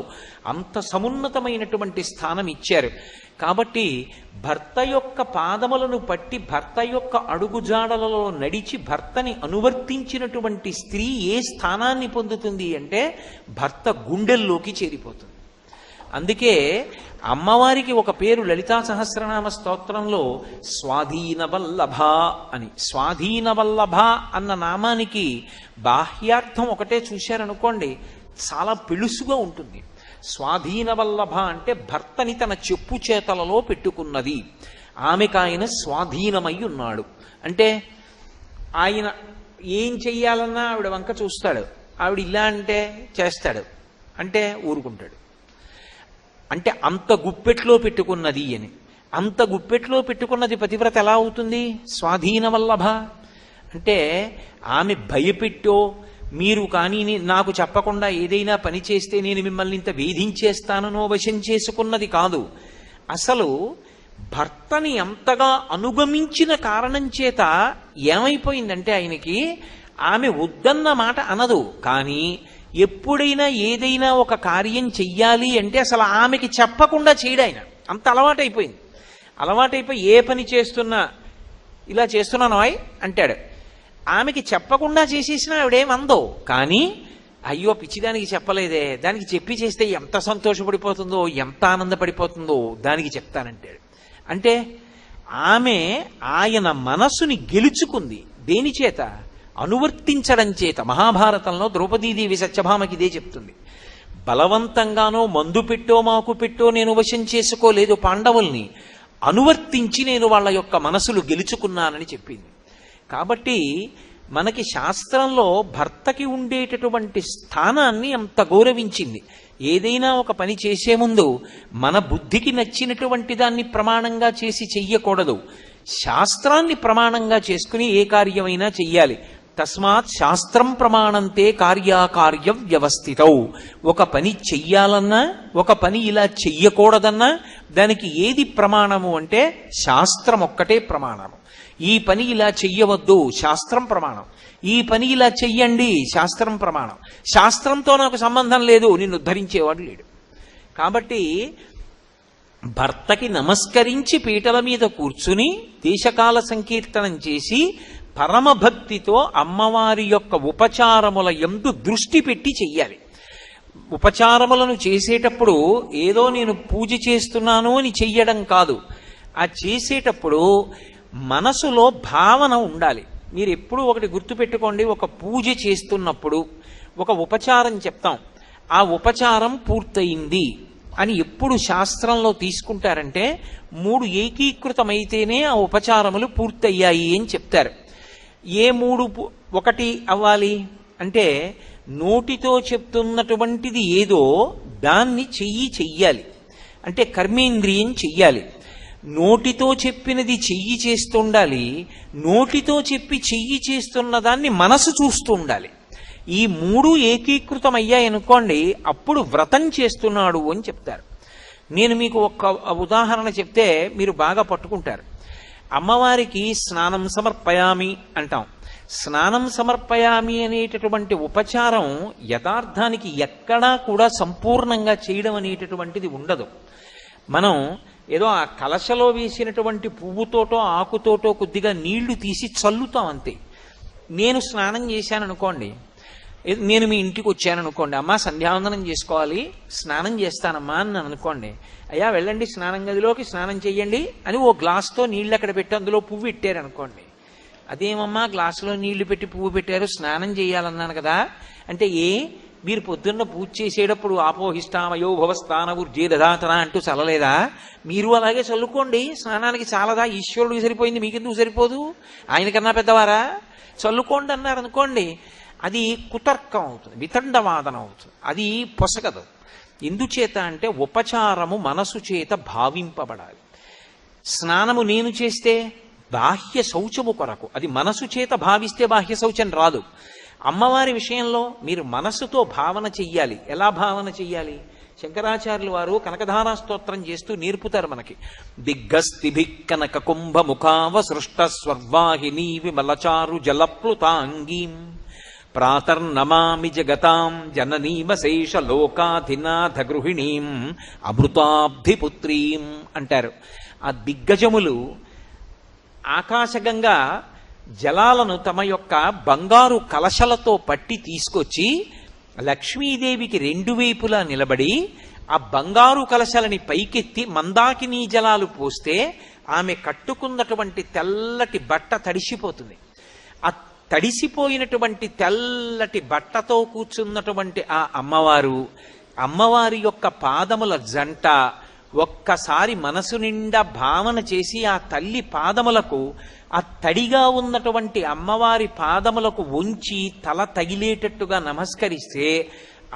అంత సమున్నతమైనటువంటి స్థానం ఇచ్చారు. కాబట్టి భర్త యొక్క పాదములను పట్టి భర్త యొక్క అడుగుజాడలలో నడిచి భర్తని అనువర్తించినటువంటి స్త్రీ ఏ స్థానాన్ని పొందుతుంది అంటే భర్త గుండెల్లోకి చేరిపోతుంది. అందుకే అమ్మవారికి ఒక పేరు లలితా సహస్రనామ స్తోత్రంలో స్వాధీనవల్లభ అని. స్వాధీనవల్లభ అన్న నామానికి బాహ్యార్థం ఒకటే చూశారనుకోండి, చాలా పెళుసుగా ఉంటుంది. స్వాధీనవల్లభ అంటే భర్తని తన చెప్పు చేతలలో పెట్టుకున్నది, ఆమెకు ఆయన స్వాధీనమై ఉన్నాడు. అంటే ఆయన ఏం చెయ్యాలన్నా ఆవిడ వంక చూస్తాడు, ఆవిడ ఇలా అంటే చేస్తాడు, అంటే ఊరుకుంటాడు. అంటే అంత గుప్పెట్లో పెట్టుకున్నది అని. అంత గుప్పెట్లో పెట్టుకున్నది పతివ్రత ఎలా అవుతుంది? స్వాధీనవల్లభ అంటే ఆమె భయపెట్టో మీరు కానీ నాకు చెప్పకుండా ఏదైనా పని చేస్తే నేను మిమ్మల్ని ఇంత వేధించేస్తానో వశం చేసుకున్నది కాదు. అసలు భర్తని అంతగా అనుగమించిన కారణం చేత ఏమైపోయిందంటే ఆయనకి ఆమె వద్దన్న మాట అనదు, కానీ ఎప్పుడైనా ఏదైనా ఒక కార్యం చెయ్యాలి అంటే అసలు ఆమెకి చెప్పకుండా చేయడు. ఆయన అంత అలవాటైపోయింది. అలవాటైపోయి ఏ పని చేస్తున్నా ఇలా చేస్తున్నాను ఆయ్ అంటాడు. ఆమెకి చెప్పకుండా చేసేసినా ఆవిడేమందో, కానీ అయ్యో పిచ్చిదానికి చెప్పలేదే, దానికి చెప్పి చేస్తే ఎంత సంతోషపడిపోతుందో ఎంత ఆనందపడిపోతుందో దానికి చెప్తానంటాడు. అంటే ఆమె ఆయన మనసుని గెలుచుకుంది. దేని చేత? అనువర్తించడం చేత. మహాభారతంలో ద్రౌపదీదేవి సత్యభామకి ఇదే చెప్తుంది. బలవంతంగానో మందు పెట్టో మాకు పెట్టో నేను వశం చేసుకోలేదు పాండవుల్ని, అనువర్తించి నేను వాళ్ళ యొక్క మనసులు గెలుచుకున్నానని చెప్పింది. కాబట్టి మనకి శాస్త్రంలో భర్తకి ఉండేటటువంటి స్థానాన్ని అంత గౌరవించింది. ఏదైనా ఒక పని చేసే ముందు మన బుద్ధికి నచ్చినటువంటి దాన్ని ప్రమాణంగా చేసి చెయ్యకూడదు. శాస్త్రాన్ని ప్రమాణంగా చేసుకుని ఏ కార్యమైనా చెయ్యాలి. తస్మాత్ శాస్త్రం ప్రమాణంతే కార్యాకార్య వ్యవస్థితౌ. ఒక పని చెయ్యాలన్నా, ఒక పని ఇలా చెయ్యకూడదన్నా దానికి ఏది ప్రమాణము అంటే శాస్త్రం ఒక్కటే ప్రమాణము. ఈ పని ఇలా చెయ్యవద్దు, శాస్త్రం ప్రమాణం. ఈ పని ఇలా చెయ్యండి, శాస్త్రం ప్రమాణం. శాస్త్రంతో నాకు సంబంధం లేదు, నిన్ను ఉద్ధరించేవాడు లేడు. కాబట్టి భర్తకి నమస్కరించి పీటల మీద కూర్చుని దేశకాల సంకీర్తనం చేసి పరమభక్తితో అమ్మవారి యొక్క ఉపచారముల యందు దృష్టి పెట్టి చెయ్యాలి. ఉపచారములను చేసేటప్పుడు ఏదో నేను పూజ చేస్తున్నాను అని చెయ్యడం కాదు. ఆ చేసేటప్పుడు మనసులో భావన ఉండాలి. మీరు ఎప్పుడూ ఒకటి గుర్తుపెట్టుకోండి, ఒక పూజ చేస్తున్నప్పుడు ఒక ఉపచారం చెప్తాం, ఆ ఉపచారం పూర్తయింది అని ఎప్పుడు శాస్త్రంలో తీసుకుంటారంటే 3 ఏకీకృతమైతేనే ఆ ఉపచారములు పూర్తయ్యాయి అని చెప్తారు. ఏ 3 ఒకటి అవ్వాలి అంటే నోటితో చెప్తున్నటువంటిది ఏదో దాన్ని చెయ్యాలి, అంటే కర్మేంద్రియం చెయ్యాలి. నోటితో చెప్పినది చెయ్యి చేస్తుండాలి, నోటితో చెప్పి చెయ్యి చేస్తున్న దాన్ని మనసు చూస్తూ ఉండాలి. ఈ 3 ఏకీకృతమయ్యాయనుకోండి, అప్పుడు వ్రతం చేస్తున్నాడు అని చెప్తారు. నేను మీకు ఒక ఉదాహరణ చెప్తే మీరు బాగా పట్టుకుంటారు. అమ్మవారికి స్నానం సమర్పయామి అంటాం. స్నానం సమర్పయామి అనేటటువంటి ఉపచారం యథార్థానికి ఎక్కడా కూడా సంపూర్ణంగా చేయడం అనేటటువంటిది ఉండదు. మనం ఏదో ఆ కలశలో వేసినటువంటి పువ్వుతోటో ఆకుతోటో కొద్దిగా నీళ్లు తీసి చల్లుతాం అంతే. నేను స్నానం చేశాను అనుకోండి, నేను మీ ఇంటికి వచ్చాను అనుకోండి, అమ్మా సంధ్యావందనం చేసుకోవాలి, స్నానం చేస్తానమ్మా అని అనుకోండి. అయ్యా వెళ్ళండి స్నానం గదిలోకి, స్నానం చెయ్యండి అని ఓ గ్లాస్తో నీళ్ళు అక్కడ పెట్టి అందులో పువ్వు పెట్టారు అనుకోండి. అదేమమ్మా గ్లాసులో నీళ్లు పెట్టి పువ్వు పెట్టారు, స్నానం చేయాలన్నాను కదా అంటే, మీరు పొద్దున్న పూజ చేసేటప్పుడు ఆపోహిష్టామయో భవస్థాన ఊర్జేదధాతన అంటూ చల్లలేదా? మీరు అలాగే చల్లుకోండి, స్నానానికి చాలదా? ఈశ్వరుడికి సరిపోయింది, మీకెందుకు సరిపోదు? ఆయనకన్నా పెద్దవారా? చల్లుకోండి అన్నారు అనుకోండి, అది కుతర్కం అవుతుంది, వితండవాదన అవుతుంది, అది పొసగదు. ఎందుచేత అంటే ఉపచారము మనసు చేత భావింపబడాలి. స్నానము నేను చేస్తే బాహ్య శౌచము కొరకు, అది మనసు చేత భావిస్తే బాహ్య శౌచం రాదు. అమ్మవారి విషయంలో మీరు మనస్సుతో భావన చెయ్యాలి. ఎలా భావన చెయ్యాలి? శంకరాచార్యులు వారు కనకధారా స్తోత్రం చేస్తూ నేర్పుతారు మనకి. దిగ్గస్తిభిక్ కనక కుంభ ముఖావ సృష్ట స్వర్వాహినీ విమలచారు జలప్లుతాంగీం ప్రాతర్నమామి జగతాం జననీమశేష లోకాధినాథ గృహిణీం అమృతాబ్ధిపుత్రీం అంటారు. ఆ దిగ్గజములు ఆకాశగంగా జలాలను తమ యొక్క బంగారు కలశలతో పట్టి తీసుకొచ్చి లక్ష్మీదేవికి 2 వైపులా నిలబడి ఆ బంగారు కలశలని పైకెత్తి మందాకినీ జలాలు పోస్తే ఆమె కట్టుకున్నటువంటి తెల్లటి బట్ట తడిసిపోతుంది. ఆ తడిసిపోయినటువంటి తెల్లటి బట్టతో కూర్చున్నటువంటి ఆ అమ్మవారి యొక్క పాదముల జంట ఒక్కసారి మనసు నిండా భావన చేసి ఆ తల్లి పాదములకు, ఆ తడిగా ఉన్నటువంటి అమ్మవారి పాదములకు వంచి తల తగిలేటట్టుగా నమస్కరిస్తే,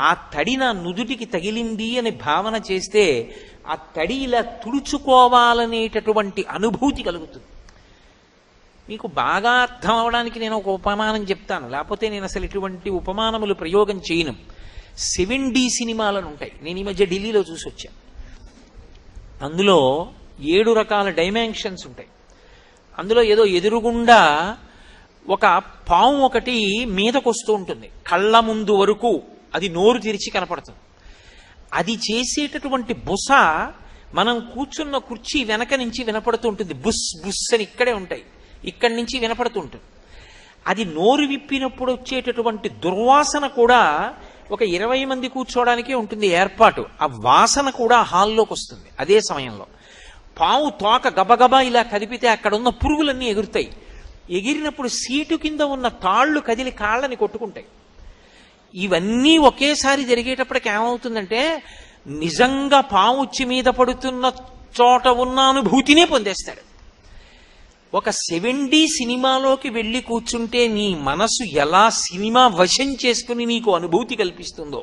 ఆ తడి నా నుదుటికి తగిలింది అని భావన చేస్తే ఆ తడి ఇలా తుడుచుకోవాలనేటటువంటి అనుభూతి కలుగుతుంది. మీకు బాగా అర్థం అవడానికి నేను ఒక ఉపమానం చెప్తాను, లేకపోతే నేను అసలు ఇటువంటి ఉపమానములు ప్రయోగం చేయను. 7D సినిమాలను ఉంటాయి, నేను ఈ మధ్య ఢిల్లీలో చూసి వచ్చాను. అందులో 7 రకాల డైమెన్షన్స్ ఉంటాయి. అందులో ఏదో ఎదురుగుండా ఒక పాము ఒకటి మీదకొస్తూ ఉంటుంది, కళ్ళ ముందు వరకు అది నోరు తెరిచి కనపడుతుంది. అది చేసేటటువంటి బుస మనం కూర్చున్న కుర్చీ వెనక నుంచి వినపడుతూ ఉంటుంది. బుస్ బుస్ అని ఇక్కడే ఉంటాయి, ఇక్కడి నుంచి వినపడుతూ ఉంటుంది. అది నోరు విప్పినప్పుడు వచ్చేటటువంటి దుర్వాసన కూడా ఒక 20 మంది కూర్చోవడానికే ఉంటుంది ఏర్పాటు. ఆ వాసన కూడా హాల్లోకి వస్తుంది. అదే సమయంలో పాము తోక గబగబా ఇలా కదిపితే అక్కడ ఉన్న పురుగులన్నీ ఎగురుతాయి. ఎగిరినప్పుడు సీటు కింద ఉన్న తాళ్లు కదిలి కాళ్ళని కొట్టుకుంటాయి. ఇవన్నీ ఒకేసారి జరిగేటప్పటికి ఏమవుతుందంటే, నిజంగా పాము ఉచ్చి మీద పడుతున్న చోట ఉన్న అనుభూతినే పొందేస్తాడు. ఒక 7D సినిమాలోకి వెళ్ళి కూర్చుంటే నీ మనసు ఎలా సినిమా వశం చేసుకుని నీకు అనుభూతి కల్పిస్తుందో.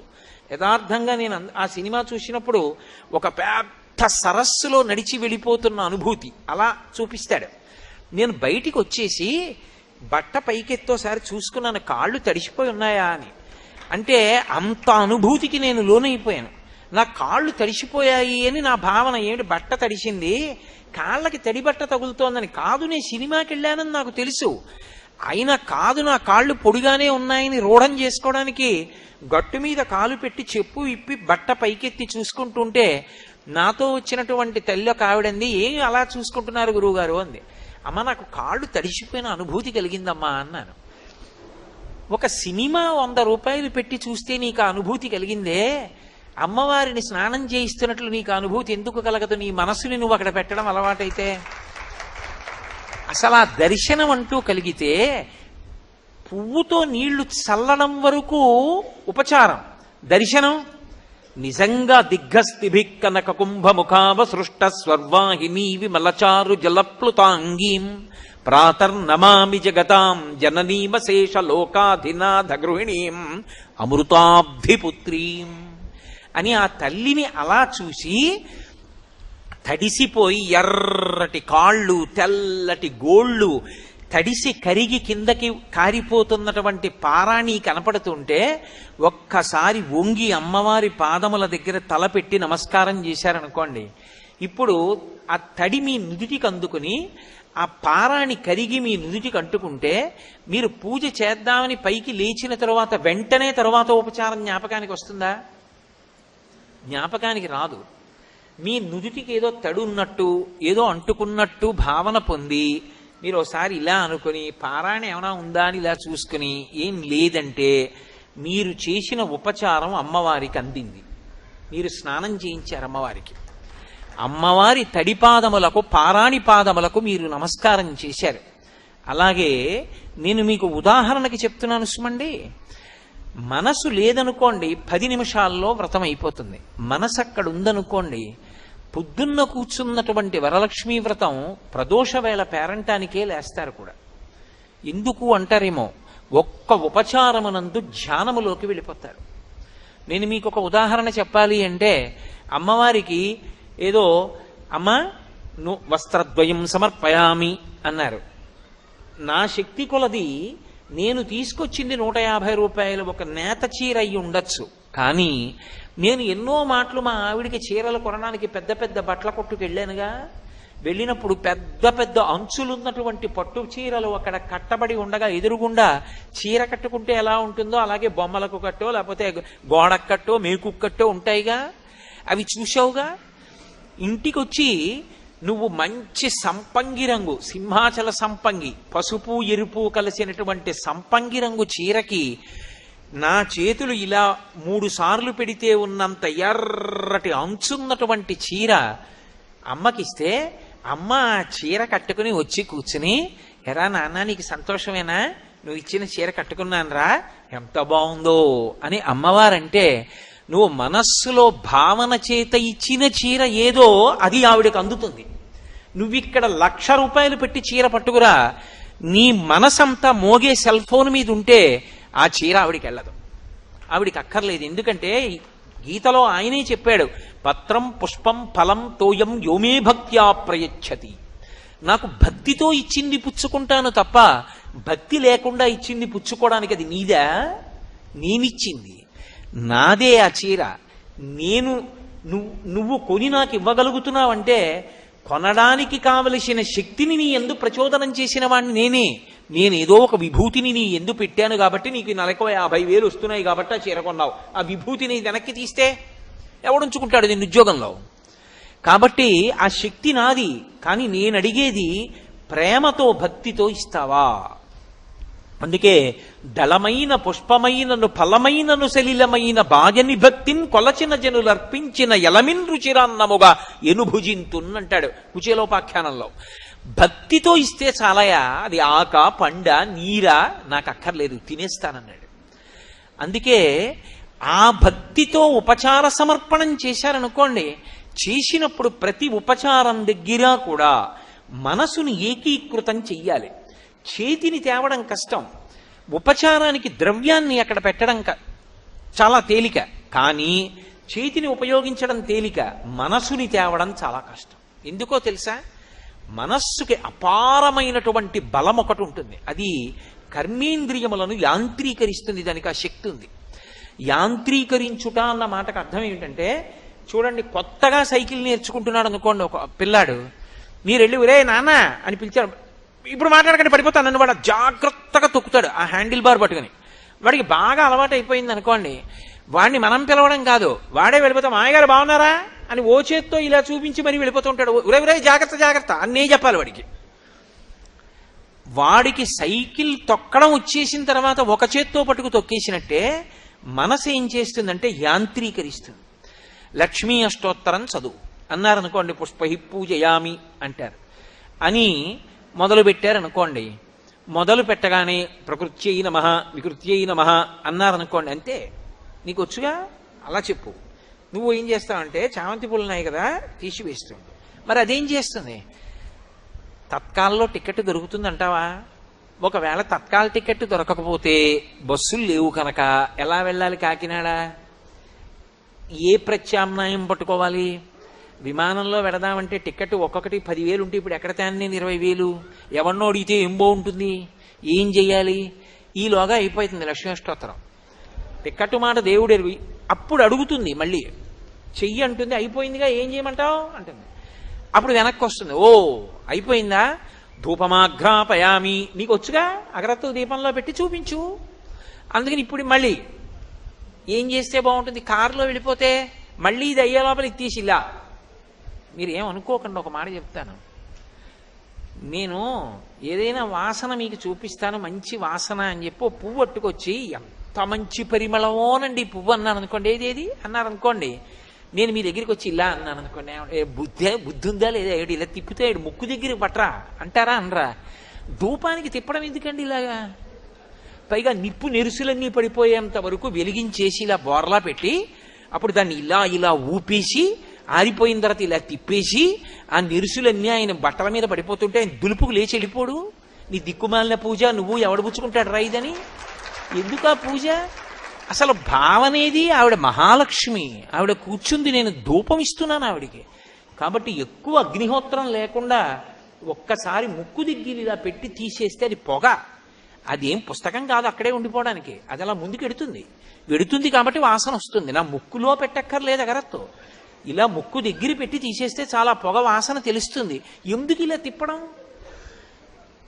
యథార్థంగా నేను ఆ సినిమా చూసినప్పుడు ఒక పెద్ద సరస్సులో నడిచి వెళ్ళిపోతున్న అనుభూతి అలా చూపిస్తాడు. నేను బయటికి వచ్చేసి బట్ట పైకెత్తోసారి చూసుకున్నాను, కాళ్ళు తడిసిపోయి ఉన్నాయా అని. అంటే అంత అనుభూతికి నేను లోనైపోయాను. నా కాళ్ళు తడిసిపోయాయి అని నా భావన. ఏమిటి బట్ట తడిసింది, కాళ్ళకి తడి బట్ట తగులుతోందని కాదు, నేను సినిమాకి వెళ్ళానని నాకు తెలుసు. అయినా కాదు, నా కాళ్ళు పొడిగానే ఉన్నాయని రూఢం చేసుకోవడానికి గట్టు మీద కాలు పెట్టి చెప్పు ఇప్పి బట్ట పైకెత్తి చూసుకుంటుంటే నాతో వచ్చినటువంటి తల్లి ఒక ఆవిడంది, ఏం అలా చూసుకుంటున్నారు గురువుగారు అంది. అమ్మ నాకు కాళ్ళు తడిసిపోయిన అనుభూతి కలిగిందమ్మా అన్నాను. ఒక సినిమా 100 రూపాయలు పెట్టి చూస్తే నీకు ఆ అనుభూతి కలిగిందే, అమ్మవారిని స్నానం చేయిస్తున్నట్లు నీకు అనుభూతి ఎందుకు కలగదు? నీ మనసుని నువ్వు అక్కడ పెట్టడం అలవాటైతే. అసలు ఆ దర్శనం అంటూ కలిగితే పువ్వుతో నీళ్లు చల్లడం వరకు ఉపచారం, దర్శనం నిజంగా దిగ్గస్థిభిక్కనక కుంభముఖావ సృష్ట స్వర్వాహినీ విమలచారు జలప్లుతాంగీం ప్రాతర్నమామి జగతాం జననీమశేష లోకాధినాథ గృహిణీం అమృతాబ్ధిపుత్రీం అని ఆ తల్లిని అలా చూసి తడిసిపోయి ఎర్రటి కాళ్ళు తెల్లటి గోళ్ళు తడిసి కరిగి కిందకి కారిపోతున్నటువంటి పారాణి కనపడుతుంటే ఒక్కసారి వంగి అమ్మవారి పాదముల దగ్గర తలపెట్టి నమస్కారం చేశారనుకోండి, ఇప్పుడు ఆ తడి మీ నుదుటికి అందుకుని ఆ పారాణి కరిగి మీ నుదుటికి అంటుకుంటే మీరు పూజ చేద్దామని పైకి లేచిన తరువాత వెంటనే తరువాత ఉపచారం జ్ఞాపకానికి వస్తుందా? జ్ఞాపకానికి రాదు. మీ నుదుటికి ఏదో తడి ఉన్నట్టు ఏదో అంటుకున్నట్టు భావన పొంది మీరు ఒకసారి ఇలా అనుకుని పారాయణ ఏమైనా ఉందా అని ఇలా చూసుకుని ఏం లేదంటే మీరు చేసిన ఉపచారం అమ్మవారికి అందింది. మీరు స్నానం చేయించారు అమ్మవారికి. అమ్మవారి తడిపాదములకు పారాణి పాదములకు మీరు నమస్కారం చేశారు. అలాగే నేను మీకు ఉదాహరణకి చెప్తున్నాను సుమండి. మనసు లేదనుకోండి 10 నిమిషాల్లో వ్రతం అయిపోతుంది. మనసు అక్కడ ఉందనుకోండి, పొద్దున్న కూర్చున్నటువంటి వరలక్ష్మీ వ్రతం ప్రదోష వేళ పేరంటానికే లేస్తారు కూడా. ఎందుకు అంటారేమో, ఒక్క ఉపచారమునందు ధ్యానములోకి వెళ్ళిపోతారు. నేను మీకు ఒక ఉదాహరణ చెప్పాలి అంటే, అమ్మవారికి ఏదో అమ్మ వస్త్రద్వయం సమర్పయామి అన్నారు. నా శక్తి కొలది నేను తీసుకొచ్చింది 150 రూపాయలు ఒక నేత చీర అయి ఉండొచ్చు. కానీ నేను ఎన్నో మాటలు మా ఆవిడికి చీరలు కొనడానికి పెద్ద పెద్ద బట్టల కొట్టుకు వెళ్ళానుగా. వెళ్ళినప్పుడు పెద్ద పెద్ద అంచులున్నటువంటి పట్టు చీరలు అక్కడ కట్టబడి ఉండగా ఎదురుగుండా చీర కట్టుకుంటే ఎలా ఉంటుందో అలాగే బొమ్మలకు కట్టో లేకపోతే గోడకు కట్టో మేకు కట్టో ఉంటాయిగా, అవి చూసావుగా. ఇంటికి వచ్చి నువ్వు మంచి సంపంగి రంగు, సింహాచల సంపంగి, పసుపు ఎరుపు కలిసినటువంటి సంపంగి రంగు చీరకి నా చేతులు ఇలా 3 సార్లు పెడితే ఉన్నంత ఎర్రటి అంచున్నటువంటి చీర అమ్మకిస్తే అమ్మ ఆ చీర కట్టుకుని వచ్చి కూర్చుని, ఎరా నాన్న నీకు సంతోషమేనా, నువ్వు ఇచ్చిన చీర కట్టుకున్నానరా, ఎంత బాగుందో అని అమ్మవారంటే నువ్వు మనస్సులో భావన చేత ఇచ్చిన చీర ఏదో అది ఆవిడకి అందుతుంది. నువ్విక్కడ 1,00,000 రూపాయలు పెట్టి చీర పట్టుకురా, నీ మనసంతా మోగే సెల్ ఫోన్ మీద ఉంటే ఆ చీర ఆవిడికి వెళ్ళదు, ఆవిడికి అక్కర్లేదు. ఎందుకంటే గీతలో ఆయనే చెప్పాడు, పత్రం పుష్పం ఫలం తోయం యోమే భక్త్యా ప్రయచ్చతి. నాకు భక్తితో ఇచ్చింది పుచ్చుకుంటాను తప్ప భక్తి లేకుండా ఇచ్చింది పుచ్చుకోవడానికి అది నీదా? నేనిచ్చింది నాదే ఆ చీర. నువ్వు కొని నాకు ఇవ్వగలుగుతున్నావంటే కొనడానికి కావలసిన శక్తిని నీ ఎందు ప్రచోదనం చేసిన వాడిని నేను ఏదో ఒక విభూతిని నీ ఎందు పెట్టాను కాబట్టి నీకు నెలకు 50,000 వస్తున్నాయి కాబట్టి ఆ చీర కొన్నావు. ఆ విభూతిని వెనక్కి తీస్తే ఎవడుంచుకుంటాడు దీన్ని ఉద్యోగంలో? కాబట్టి ఆ శక్తి నాది. కానీ నేను అడిగేది ప్రేమతో భక్తితో ఇస్తావా? అందుకే దళమైన పుష్పమైనను ఫలమైనను సలిలమైన బాజని భక్తిని కొలచిన జనులు అర్పించిన ఎలమిన్ రుచిరాన్నముగా ఎనుభుజింతున్నంటాడు కుచేలోపాఖ్యానంలో. భక్తితో ఇస్తే చాలయా, అది ఆక పండ నీరా నాకు అక్కర్లేదు, తినేస్తానన్నాడు. అందుకే ఆ భక్తితో ఉపచార సమర్పణం చేశారనుకోండి, చేసినప్పుడు ప్రతి ఉపచారం దగ్గర కూడా మనసుని ఏకీకృతం చెయ్యాలి. చేతిని తేవడం కష్టం, ఉపచారానికి ద్రవ్యాన్ని అక్కడ పెట్టడం చాలా తేలిక, కానీ చేతిని ఉపయోగించడం తేలిక, మనసుని తేవడం చాలా కష్టం. ఎందుకో తెలుసా? మనస్సుకి అపారమైనటువంటి బలం ఒకటి ఉంటుంది, అది కర్మేంద్రియములను యాంత్రీకరిస్తుంది, దానికి ఆ శక్తి ఉంది. యాంత్రీకరించుట అన్న మాటకు అర్థం ఏమిటంటే, చూడండి, కొత్తగా సైకిల్ నేర్చుకుంటున్నాడు అనుకోండి ఒక పిల్లాడు, మీరు వెళ్ళి ఒరే నాన్న అని పిలిచారు, ఇప్పుడు మాట్లాడకండి పడిపోతాను నన్ను, వాడు జాగ్రత్తగా తొక్కుతాడు ఆ హ్యాండిల్ బార్ పట్టుకుని. వాడికి బాగా అలవాటు అయిపోయింది అనుకోండి, వాడిని మనం పిలవడం కాదు, వాడే వెళ్ళిపోతాం, మాయగారు బాగున్నారా అని ఓ చేత్తో ఇలా చూపించి మరీ వెళ్ళిపోతూ ఉంటాడు. ఒరే ఒరే జాగ్రత్త జాగ్రత్త అన్నీ చెప్పాలి వాడికి. వాడికి సైకిల్ తొక్కడం వచ్చేసిన తర్వాత ఒక చేత్తో పట్టుకు తొక్కేసినట్టే మనసు ఏం చేస్తుందంటే యాంత్రీకరిస్తుంది. లక్ష్మీ అష్టోత్తరం చదువు అన్నారనుకోండి, పుష్పహి పూజయామి అంటారు అని మొదలు పెట్టారనుకోండి, మొదలు పెట్టగానే ప్రకృత్యై నమః వికృత్యై నమః అన్నారనుకోండి, అంతే నీకు వచ్చుగా అలా చెప్పు. నువ్వు ఏం చేస్తావంటే చామంతి పూలు ఉన్నాయి కదా తీసివేస్తుంది. మరి అదేం చేస్తుంది? తత్కాల్లో టికెట్ దొరుకుతుందంటావా? ఒకవేళ తత్కాల టికెట్ దొరకకపోతే బస్సులు లేవు కనుక ఎలా వెళ్ళాలి కాకినాడ? ఏ ప్రత్యామ్నాయం పట్టుకోవాలి? విమానంలో వెడదామంటే టికెట్ ఒక్కొక్కటి 10,000 ఉంటే ఇప్పుడు ఎక్కడ తేను నేను 20,000? ఎవరినో అడిగితే ఏం బాగుంటుంది? ఏం చెయ్యాలి? ఈలోగా అయిపోతుంది లక్ష్మీష్టోత్తరం. టికెట్ మాట దేవుడు ఎరుగు. అప్పుడు అడుగుతుంది, మళ్ళీ చెయ్యి అంటుంది, అయిపోయిందిగా ఏం చేయమంటావు అంటుంది. అప్పుడు వెనక్కి వస్తుంది, ఓ అయిపోయిందా, ధూపమాఘ్రాపయామి, నీకు వచ్చుగా అగరత్తు దీపంలో పెట్టి చూపించు. అందుకని ఇప్పుడు మళ్ళీ ఏం చేస్తే బాగుంటుంది? కారులో వెళ్ళిపోతే మళ్ళీ ఇది అయ్యే లోపల ఇది తీసి ఇలా. మీరు ఏమనుకోకండి, ఒక మాట చెప్తాను. నేను ఏదైనా వాసన మీకు చూపిస్తాను, మంచి వాసన అని చెప్పి ఓ పువ్వు పట్టుకొచ్చి ఎంత మంచి పరిమళమోనండి పువ్వు అన్నాను అనుకోండి, ఏదేది అన్నారు అనుకోండి, నేను మీ దగ్గరికి వచ్చి ఇలా అన్నాను అనుకోండి, బుద్ధి ఉందా లేదా, ఏడు ఇలా తిప్పితే ఏడు ముక్కు దగ్గరికి పట్టరా అంటారా అనరా? ధూపానికి తిప్పడం ఎందుకండి ఇలాగా? పైగా నిప్పు నెరుసులన్నీ పడిపోయేంత వరకు వెలిగించేసి ఇలా బోర్లా పెట్టి అప్పుడు దాన్ని ఇలా ఇలా ఊపేసి ఆరిపోయిన తర్వాత ఇలా తిప్పేసి ఆ నెరుసులన్నీ ఆయన బట్టల మీద పడిపోతుంటే ఆయన దులుపుకు లేచి వెళ్ళిపోడు. నీ దిక్కుమాలిన పూజ, నువ్వు ఎవడు పుచ్చుకుంటాడు రా ఇదని? ఎందుకు ఆ పూజ? అసలు భావనేది ఆవిడ మహాలక్ష్మి, ఆవిడ కూర్చుంది, నేను ధూపం ఇస్తున్నాను ఆవిడికి. కాబట్టి ఎక్కువ అగ్నిహోత్రం లేకుండా ఒక్కసారి ముక్కు దిగ్గిలు ఇలా పెట్టి తీసేస్తే అది పొగ, అదేం పుస్తకం కాదు అక్కడే ఉండిపోవడానికి, అది అలా ముందుకు వెడుతుంది కాబట్టి వాసన వస్తుంది. నా ముక్కులో పెట్టక్కర్లేదు అగరత్తో, ఇలా ముక్కు దగ్గర పెట్టి తీసేస్తే చాలా పొగ వాసన తెలుస్తుంది. ఎందుకు ఇలా తిప్పడం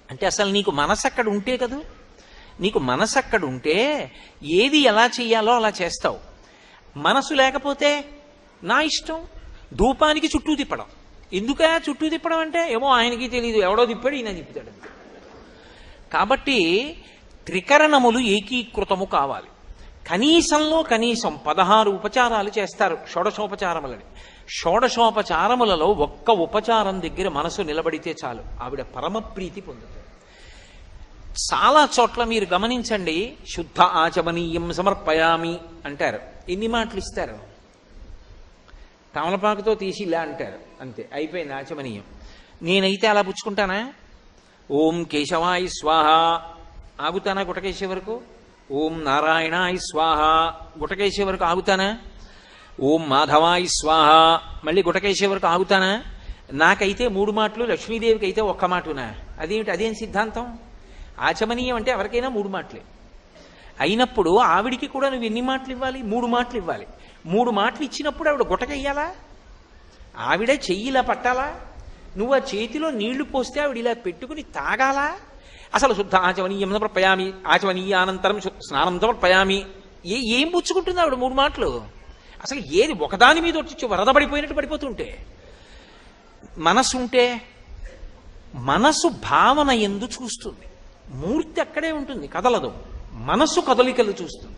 అంటే అసలు నీకు మనసు అక్కడ ఉంటే కదా, నీకు మనసు అక్కడ ఉంటే ఏది ఎలా చెయ్యాలో అలా చేస్తావు. మనసు లేకపోతే నా ఇష్టం, ధూపానికి చుట్టూ తిప్పడం. ఎందుక చుట్టూ తిప్పడం అంటే ఏమో ఆయనకి తెలియదు, ఎవడో తిప్పాడు ఈయన తిప్పుతాడు. కాబట్టి త్రికరణములు ఏకీకృతము కావాలి. కనీసంలో కనీసం 16 ఉపచారాలు చేస్తారు షోడశోపచారములని. షోడశోపచారములలో ఒక్క ఉపచారం దగ్గర మనసు నిలబడితే చాలు, ఆవిడ పరమప్రీతి పొందుతారు. చాలా చోట్ల మీరు గమనించండి, శుద్ధ ఆచమనీయం సమర్పయామి అంటారు. ఎన్ని మాటలు ఇస్తారు? తమలపాకుతో తీసి ఇలా అంటారు, అంతే అయిపోయింది ఆచమనీయం. నేనైతే అలా పుచ్చుకుంటానా? ఓం కేశవాయ స్వాహ ఆగుతానా గుటకేసే వరకు? ఓం నారాయణాయ స్వాహ గుటకేసే వరకు ఆగుతానా? ఓం మాధవాయ స్వాహ మళ్ళీ గుటకేసే వరకు ఆగుతానా? నాకైతే 3 మాటలు, లక్ష్మీదేవికి అయితే ఒక్క మాటనా? అదేమిటి? అదేం సిద్ధాంతం? ఆచమనీయం అంటే ఎవరికైనా 3 మాటలే అయినప్పుడు ఆవిడికి కూడా నువ్వు ఎన్ని మాటలు ఇవ్వాలి? 3 మాటలు ఇవ్వాలి. 3 మాటలు ఇచ్చినప్పుడు ఆవిడ గుటకెయ్యాలా? ఆవిడే చెయ్యిలా పట్టాలా? నువ్వు ఆ చేతిలో నీళ్లు పోస్తే ఆవిడ ఇలా పెట్టుకుని తాగాలా? అసలు శుద్ధ ఆచమనీయం సమర్పయామి, ఆచమనీయానంతరం స్నానం సమర్పయామి, ఏం పుచ్చుకుంటుంది ఆవిడ 3 మాటలు? అసలు ఏది ఒకదాని మీద వచ్చి వరద పడిపోయినట్టు పడిపోతుంటే. మనసు ఉంటే మనసు భావన ఎందు చూస్తుంది, మూర్తి అక్కడే ఉంటుంది, కదలదు. మనసు కదలికలు చూస్తుంది.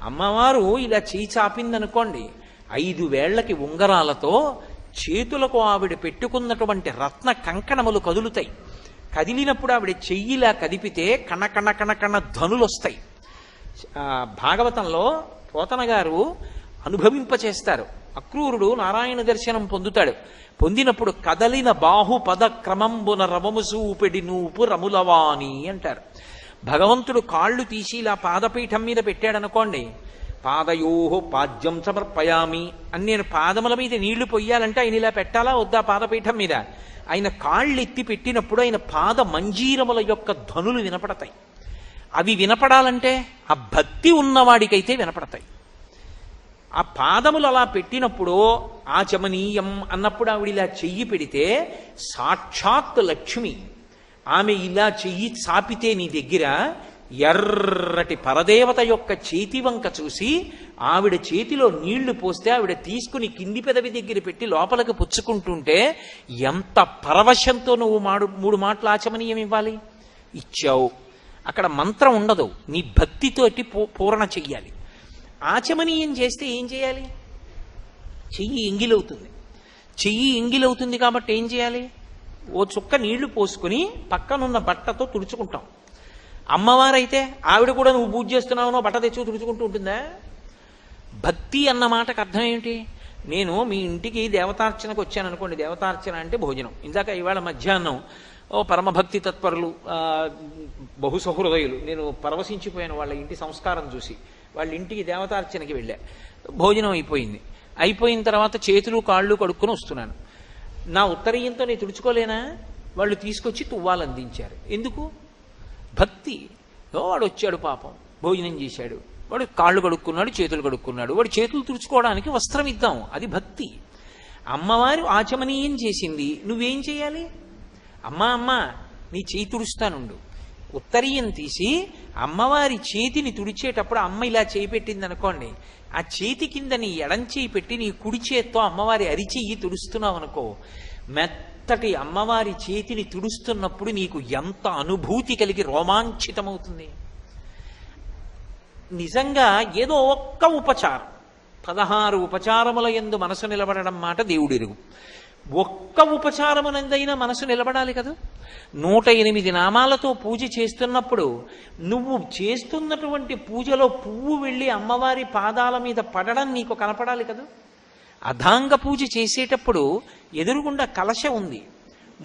అమ్మవారు ఇలా చేయి చాపిందనుకోండి, 5 వేళ్లకి ఉంగరాలతో చేతులకు ఆవిడ పెట్టుకున్నటువంటి రత్న కంకణములు కదులుతాయి. కదిలినప్పుడు ఆవిడ చెయ్యిలా కదిపితే కణ కణ కణ కణ ధనులు వస్తాయి. భాగవతంలో పోతన గారు అనుభవింపచేస్తారు. అక్రూరుడు నారాయణ దర్శనం పొందుతాడు. పొందినప్పుడు కదలిన బాహు పద క్రమంబున రమముసూపెడి నూపు రములవాణి అంటారు. భగవంతుడు కాళ్ళు తీసి ఇలా పాదపీఠం మీద పెట్టాడనుకోండి, పాదయోహో పాద్యం సమర్పయామి అని నేను పాదముల మీద నీళ్లు పొయ్యాలంటే ఆయన ఇలా పెట్టాలా వద్దా? పాదపీఠం మీద ఆయన కాళ్ళు ఎత్తి పెట్టినప్పుడు ఆయన పాద మంజీరముల యొక్క ధ్వనులు వినపడతాయి. అవి వినపడాలంటే ఆ భక్తి ఉన్నవాడికైతే వినపడతాయి. ఆ పాదములు అలా పెట్టినప్పుడు ఆచమనీయం అన్నప్పుడు ఆవిడ ఇలా చెయ్యి పెడితే సాక్షాత్ లక్ష్మి ఆమె ఇలా చెయ్యి చాపితే నీ దగ్గర ఎర్రటి పరదేవత యొక్క చేతి వంక చూసి ఆవిడ చేతిలో నీళ్లు పోస్తే ఆవిడ తీసుకుని కింది పెదవి దగ్గర పెట్టి లోపలికి పుచ్చుకుంటుంటే ఎంత పరవశంతో నువ్వు మూడు మాటలు ఆచమనీయం ఇవ్వాలి. ఇచ్చావు. అక్కడ మంత్రం ఉండదు, నీ భక్తితోటి పూరణ చెయ్యాలి. ఆచమనీయం చేస్తే ఏం చేయాలి? చెయ్యి ఎంగిలవుతుంది. చెయ్యి ఎంగిలవుతుంది కాబట్టి ఏం చేయాలి? ఓ చుక్క నీళ్లు పోసుకుని పక్కనున్న బట్టతో తుడుచుకుంటాం. అమ్మవారైతే ఆవిడ కూడా నువ్వు పూజ చేస్తున్నావునో బట్ట తెచ్చు తుడుచుకుంటూ ఉంటుందా? భక్తి అన్న మాటకు అర్థం ఏమిటి? నేను మీ ఇంటికి దేవతార్చనకు వచ్చాను అనుకోండి. దేవతార్చన అంటే భోజనం. ఇందాక ఇవాళ మధ్యాహ్నం పరమభక్తి తత్పరులు, బహుసహృదయులు, నేను పరవశించిపోయాను వాళ్ళ ఇంటి సంస్కారం చూసి. వాళ్ళ ఇంటికి దేవతార్చనకి వెళ్ళా. భోజనం అయిపోయింది. అయిపోయిన తర్వాత చేతులు కాళ్ళు కడుక్కొని వస్తున్నాను. నా ఉత్తరీయంతో నేను తుడుచుకోలేనా? వాళ్ళు తీసుకొచ్చి తువ్వాలు అందించారు. ఎందుకు? భక్తి. వాడు వచ్చాడు, పాపం భోజనం చేశాడు, వాడు కాళ్ళు కడుక్కున్నాడు, చేతులు కడుక్కున్నాడు, వాడు చేతులు తుడుచుకోవడానికి వస్త్రం ఇద్దాం, అది భక్తి. అమ్మవారు ఆచమనీయం చేసింది, నువ్వేం చేయాలి? అమ్మా నీ చేయి తుడుస్తానుండు. ఉత్తరీయం తీసి అమ్మవారి చేతిని తుడిచేటప్పుడు అమ్మ ఇలా చేయి పెట్టింది అనుకోండి, ఆ చేతి కింద నీ ఎడం చేయి పెట్టి నీ కుడి చేత్తో అమ్మవారి అరిచెయ్యి తుడుస్తున్నావు అనుకో, మెత్తటి అమ్మవారి చేతిని తుడుస్తున్నప్పుడు నీకు ఎంత అనుభూతి కలిగి రోమాంచితమవుతుంది. నిజంగా ఏదో ఒక్క ఉపచారం, 16 ఉపచారముల యందు మనసు నిలబడడం మాట దేవుడెరుగు. ఒక్క ఉపచారమునందైనా మనసు నిలబడాలి కదా. 108 నామాలతో పూజ చేస్తున్నప్పుడు నువ్వు చేస్తున్నటువంటి పూజలో పువ్వు వెళ్ళి అమ్మవారి పాదాల మీద పడడం నీకు కనపడాలి కదా. అధాంగ పూజ చేసేటప్పుడు ఎదురుగుండా కలశ ఉంది,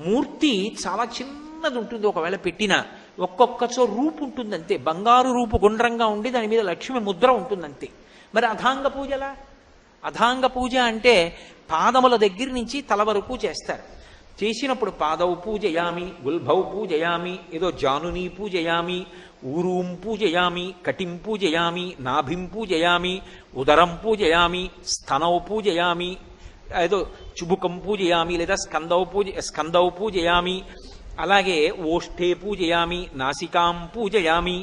మూర్తి చాలా చిన్నది ఉంటుంది, ఒకవేళ పెట్టినా ఒక్కొక్కచో రూపు ఉంటుంది అంతే, బంగారు రూపు గుండ్రంగా ఉండి దాని మీద లక్ష్మి ముద్ర ఉంటుందంతే. మరి అధాంగ పూజలా? అధాంగ పూజ అంటే పాదముల దగ్గర నుంచి తల వరకు చేస్తారు. చేసినప్పుడు పాదవు పూజయామి, గుల్భౌ పూజయామి, ఏదో జానుని పూజయామి, ఊరూం పూజయామి, కటిం పూజయామి, నాభిం పూజయామి, ఉదరం పూజయామి, స్తనౌ పూజయామి, ఏదో చుబుకం పూజయామి, లేదా స్కందౌ పూజయామి, అలాగే ఓష్ఠే పూజయామి, నాసికాం పూజయామి,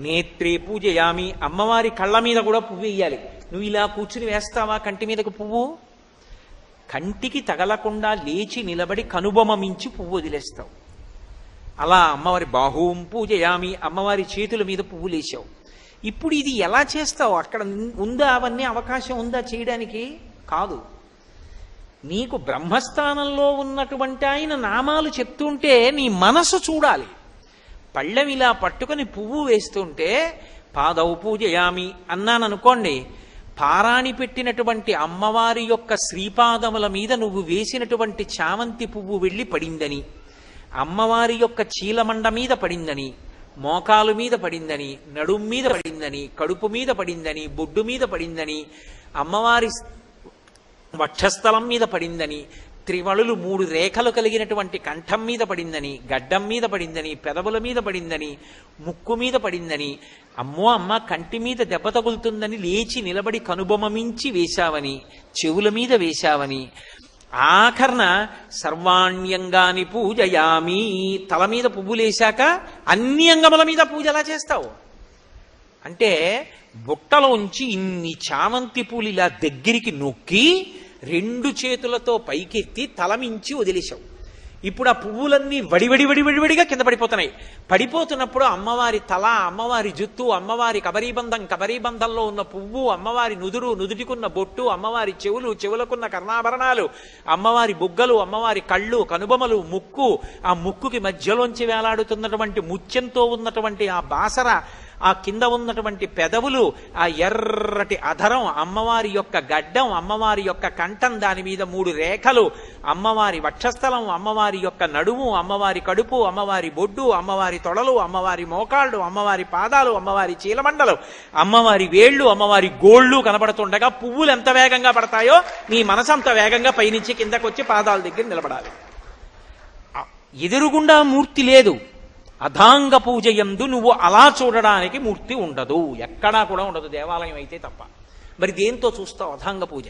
నేత్రే పూజయామి. అమ్మవారి కళ్ళ మీద కూడా పువ్వు వేయాలి. నువ్వు ఇలా కూర్చుని వేస్తావా కంటి మీదకు పువ్వు? కంటికి తగలకుండా లేచి నిలబడి కనుబొమ మించి పువ్వు వదిలేస్తావు. అలా అమ్మవారి బాహుం పూజయామి, అమ్మవారి చేతుల మీద పువ్వు లేచావు. ఇప్పుడు ఇది ఎలా చేస్తావు? అక్కడ ఉందా అవన్నీ అవకాశం ఉందా చేయడానికి? కాదు. నీకు బ్రహ్మస్థానంలో ఉన్నటువంటి ఆయన నామాలు చెప్తుంటే నీ మనసు చూడాలి. పళ్ళెం ఇలా పట్టుకొని పువ్వు వేస్తుంటే పాదౌ పూజయామి అన్నాననుకోండి, పారాణి పెట్టినటువంటి అమ్మవారి యొక్క శ్రీపాదముల మీద నువ్వు వేసినటువంటి చామంతి పువ్వు వెళ్ళి పడిందని, అమ్మవారి యొక్క చీలమండ మీద పడిందని, మోకాలు మీద పడిందని, నడుం మీద పడిందని, కడుపు మీద పడిందని, బొడ్డు మీద పడిందని, అమ్మవారి వక్షస్థలం మీద పడిందని, త్రివళులు 3 రేఖలు కలిగినటువంటి కంఠం మీద పడిందని, గడ్డం మీద పడిందని, పెదవుల మీద పడిందని, ముక్కు మీద పడిందని, అమ్మో అమ్మ కంటి మీద దెబ్బ తగులుతుందని లేచి నిలబడి కనుబొమ మించి వేశావని, చెవుల మీద వేశావని, ఆఖరణ సర్వాణ్యంగాని పూజయామి, తల మీద పువ్వులేశాక అన్ని అంగముల మీద పూజ ఎలా చేస్తావు? అంటే బుట్టలోంచి ఇన్ని చామంతి పూలు ఇలా దగ్గరికి నొక్కి 2 చేతులతో పైకెత్తి తలమించి వదిలేశావు. ఇప్పుడు ఆ పువ్వులన్నీ వడివడిగా కింద పడిపోతున్నాయి. పడిపోతున్నప్పుడు అమ్మవారి తల, అమ్మవారి జుత్తు, అమ్మవారి కబరీబంధంలో ఉన్న పువ్వు, అమ్మవారి నుదుటికున్న బొట్టు, అమ్మవారి చెవులకున్న కర్ణాభరణాలు, అమ్మవారి బుగ్గలు, అమ్మవారి కళ్ళు, కనుబొమలు, ముక్కు, ఆ ముక్కుకి మధ్యలోంచి వేలాడుతున్నటువంటి ముత్యంతో ఉన్నటువంటి ఆ బాసర, ఆ కింద ఉన్నటువంటి పెదవులు, ఆ ఎర్రటి అధరం, అమ్మవారి యొక్క గడ్డం, అమ్మవారి యొక్క కంఠం, దాని మీద 3 రేఖలు, అమ్మవారి వక్షస్థలం, అమ్మవారి యొక్క నడుము, అమ్మవారి కడుపు, అమ్మవారి బొడ్డు, అమ్మవారి తొడలు, అమ్మవారి మోకాళ్ళు, అమ్మవారి పాదాలు, అమ్మవారి చీలమండలు, అమ్మవారి వేళ్లు, అమ్మవారి గోళ్ళు కనబడుతుండగా పువ్వులు ఎంత వేగంగా పడతాయో నీ మనసు అంత వేగంగా పైనుంచి కిందకు వచ్చి పాదాల దగ్గర నిలబడాలి. ఎదురుగుండా మూర్తి లేదు, అథాంగ పూజ యందు నువ్వు అలా చూడడానికి మూర్తి ఉండదు, ఎక్కడా కూడా ఉండదు, దేవాలయం అయితే తప్ప. మరి దేంతో చూస్తావు అథాంగ పూజ?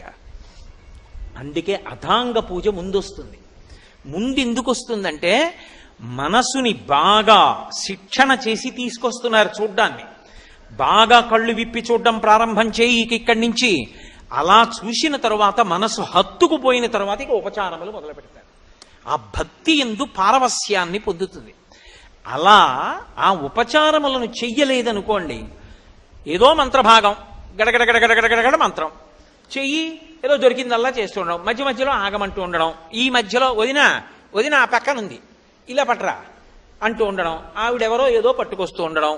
అందుకే అథాంగ పూజ ముందొస్తుంది. ముందు ఎందుకు వస్తుందంటే మనసుని బాగా శిక్షణ చేసి తీసుకొస్తున్నారు చూడ్డాన్ని. బాగా కళ్ళు విప్పి చూడడం ప్రారంభం చేయి ఇక్కడి నుంచి. అలా చూసిన తరువాత మనసు హత్తుకుపోయిన తర్వాత ఇక ఉపచారములు మొదలు పెడతారు. ఆ భక్తి యందు పారవస్యాన్ని పొందుతుంది. అలా ఆ ఉపచారములను చెయ్యలేదనుకోండి, ఏదో మంత్రభాగం గడగడగడగడగడగడ మంత్రం చెయ్యి, ఏదో దొరికిందల్లా చేస్తూ ఉండడం, మధ్య మధ్యలో ఆగమంటూ ఉండడం, ఈ మధ్యలో వదిన ఆ పక్కనుంది ఇలా పట్టరా అంటూ ఉండడం, ఆవిడెవరో ఏదో పట్టుకొస్తూ ఉండడం,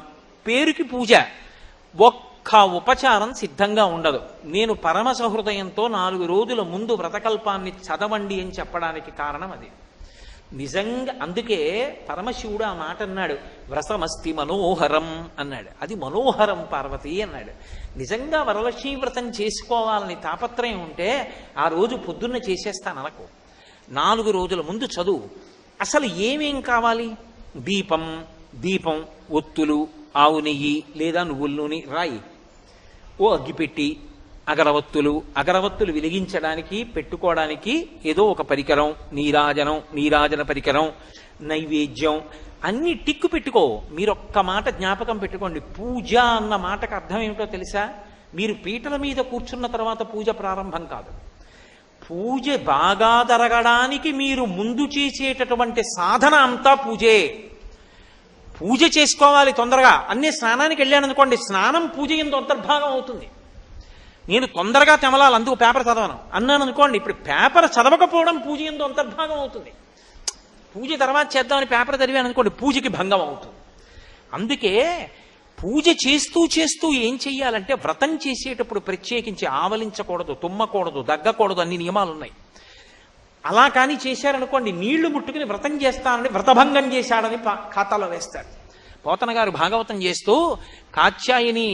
పేరుకి పూజ. ఒక్క ఉపచారం సిద్ధంగా ఉండదు. నేను పరమ సహృదయంతో 4 రోజుల ముందు వ్రతకల్పాన్ని చదవండి అని చెప్పడానికి కారణం అది. నిజంగా అందుకే పరమశివుడు ఆ మాట అన్నాడు, వ్రతమస్తి మనోహరం అన్నాడు. అది మనోహరం పార్వతి అన్నాడు. నిజంగా వరలక్ష్మీ వ్రతం చేసుకోవాలని తాపత్రయం ఉంటే ఆ రోజు పొద్దున్న చేసేస్తాను అనకు. 4 రోజుల ముందు చదువు. అసలు ఏమేం కావాలి? దీపం, ఒత్తులు, ఆవు నెయ్యి లేదా నువ్వుల నూనె రాయి, ఓ అగ్గిపెట్టి, అగరవత్తులు వెలిగించడానికి పెట్టుకోవడానికి ఏదో ఒక పరికరం, నీరాజన పరికరం, నైవేద్యం అన్ని టిక్కు పెట్టుకో. మీరొక్క మాట జ్ఞాపకం పెట్టుకోండి, పూజ అన్న మాటకు అర్థం ఏమిటో తెలుసా? మీరు పీటల మీద కూర్చున్న తర్వాత పూజ ప్రారంభం కాదు. పూజ బాగా జరగడానికి మీరు ముందు చేసేటటువంటి సాధన అంతా పూజే. పూజ చేసుకోవాలి తొందరగా. అన్నీ స్నానానికి వెళ్ళాను అనుకోండి, స్నానం పూజ యందు అంతర్భాగం అవుతుంది. నేను తొందరగా తెమలాలి, అందుకు పేపర్ చదవను అన్నాను అనుకోండి, ఇప్పుడు పేపర్ చదవకపోవడం పూజ యందు అంతర్భాగం అవుతుంది. పూజ తర్వాత చేద్దామని పేపర్ చదివాను అనుకోండి, పూజకి భంగం అవుతుంది. అందుకే పూజ చేస్తూ ఏం చెయ్యాలంటే, వ్రతం చేసేటప్పుడు ప్రత్యేకించి ఆవలించకూడదు, తుమ్మకూడదు, దగ్గకూడదు, అన్ని నియమాలు ఉన్నాయి. అలా కానీ చేశారనుకోండి, నీళ్లు ముట్టుకుని వ్రతం చేస్తానని వ్రతభంగం చేశాడని ఖాతాలో వేస్తాడు. పోతన గారు భాగవతం చేస్తూ కాత్యాయని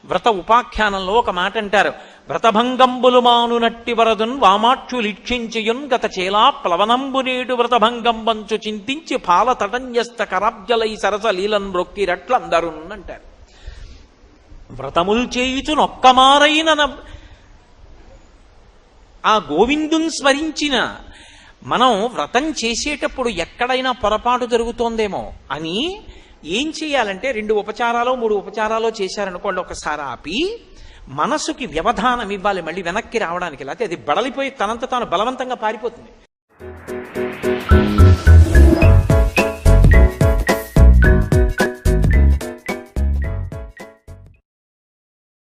వ్రత ఉపాఖ్యానంలో ఒక మాట అంటారు, వ్రతభంగంబులు మానునట్టి వరదున్ వామాక్షులిక్షించయున్ గత చేలా ప్లవనంబు నేడు వ్రతభంగం వంచు చింతించి పాల తటంజస్త కరాబ్జలై సరస లీలన్ రొక్కిరట్లందరున్ అంటారు. వ్రతముల్ చేయుచు నొక్కమారైన ఆ గోవిందుని స్మరించిన మనం వ్రతం చేసేటప్పుడు ఎక్కడైనా పొరపాటు జరుగుతోందేమో అని ఏం చేయాలంటే, 2 ఉపచారాలు 3 ఉపచారాలు చేశారనుకోండి, ఒకసారి ఆపి మనసుకి వ్యవధానం ఇవ్వాలి మళ్ళీ వెనక్కి రావడానికి. లేకపోతే అది బడలిపోయి తనంత తాను బలవంతంగా పారిపోతుంది.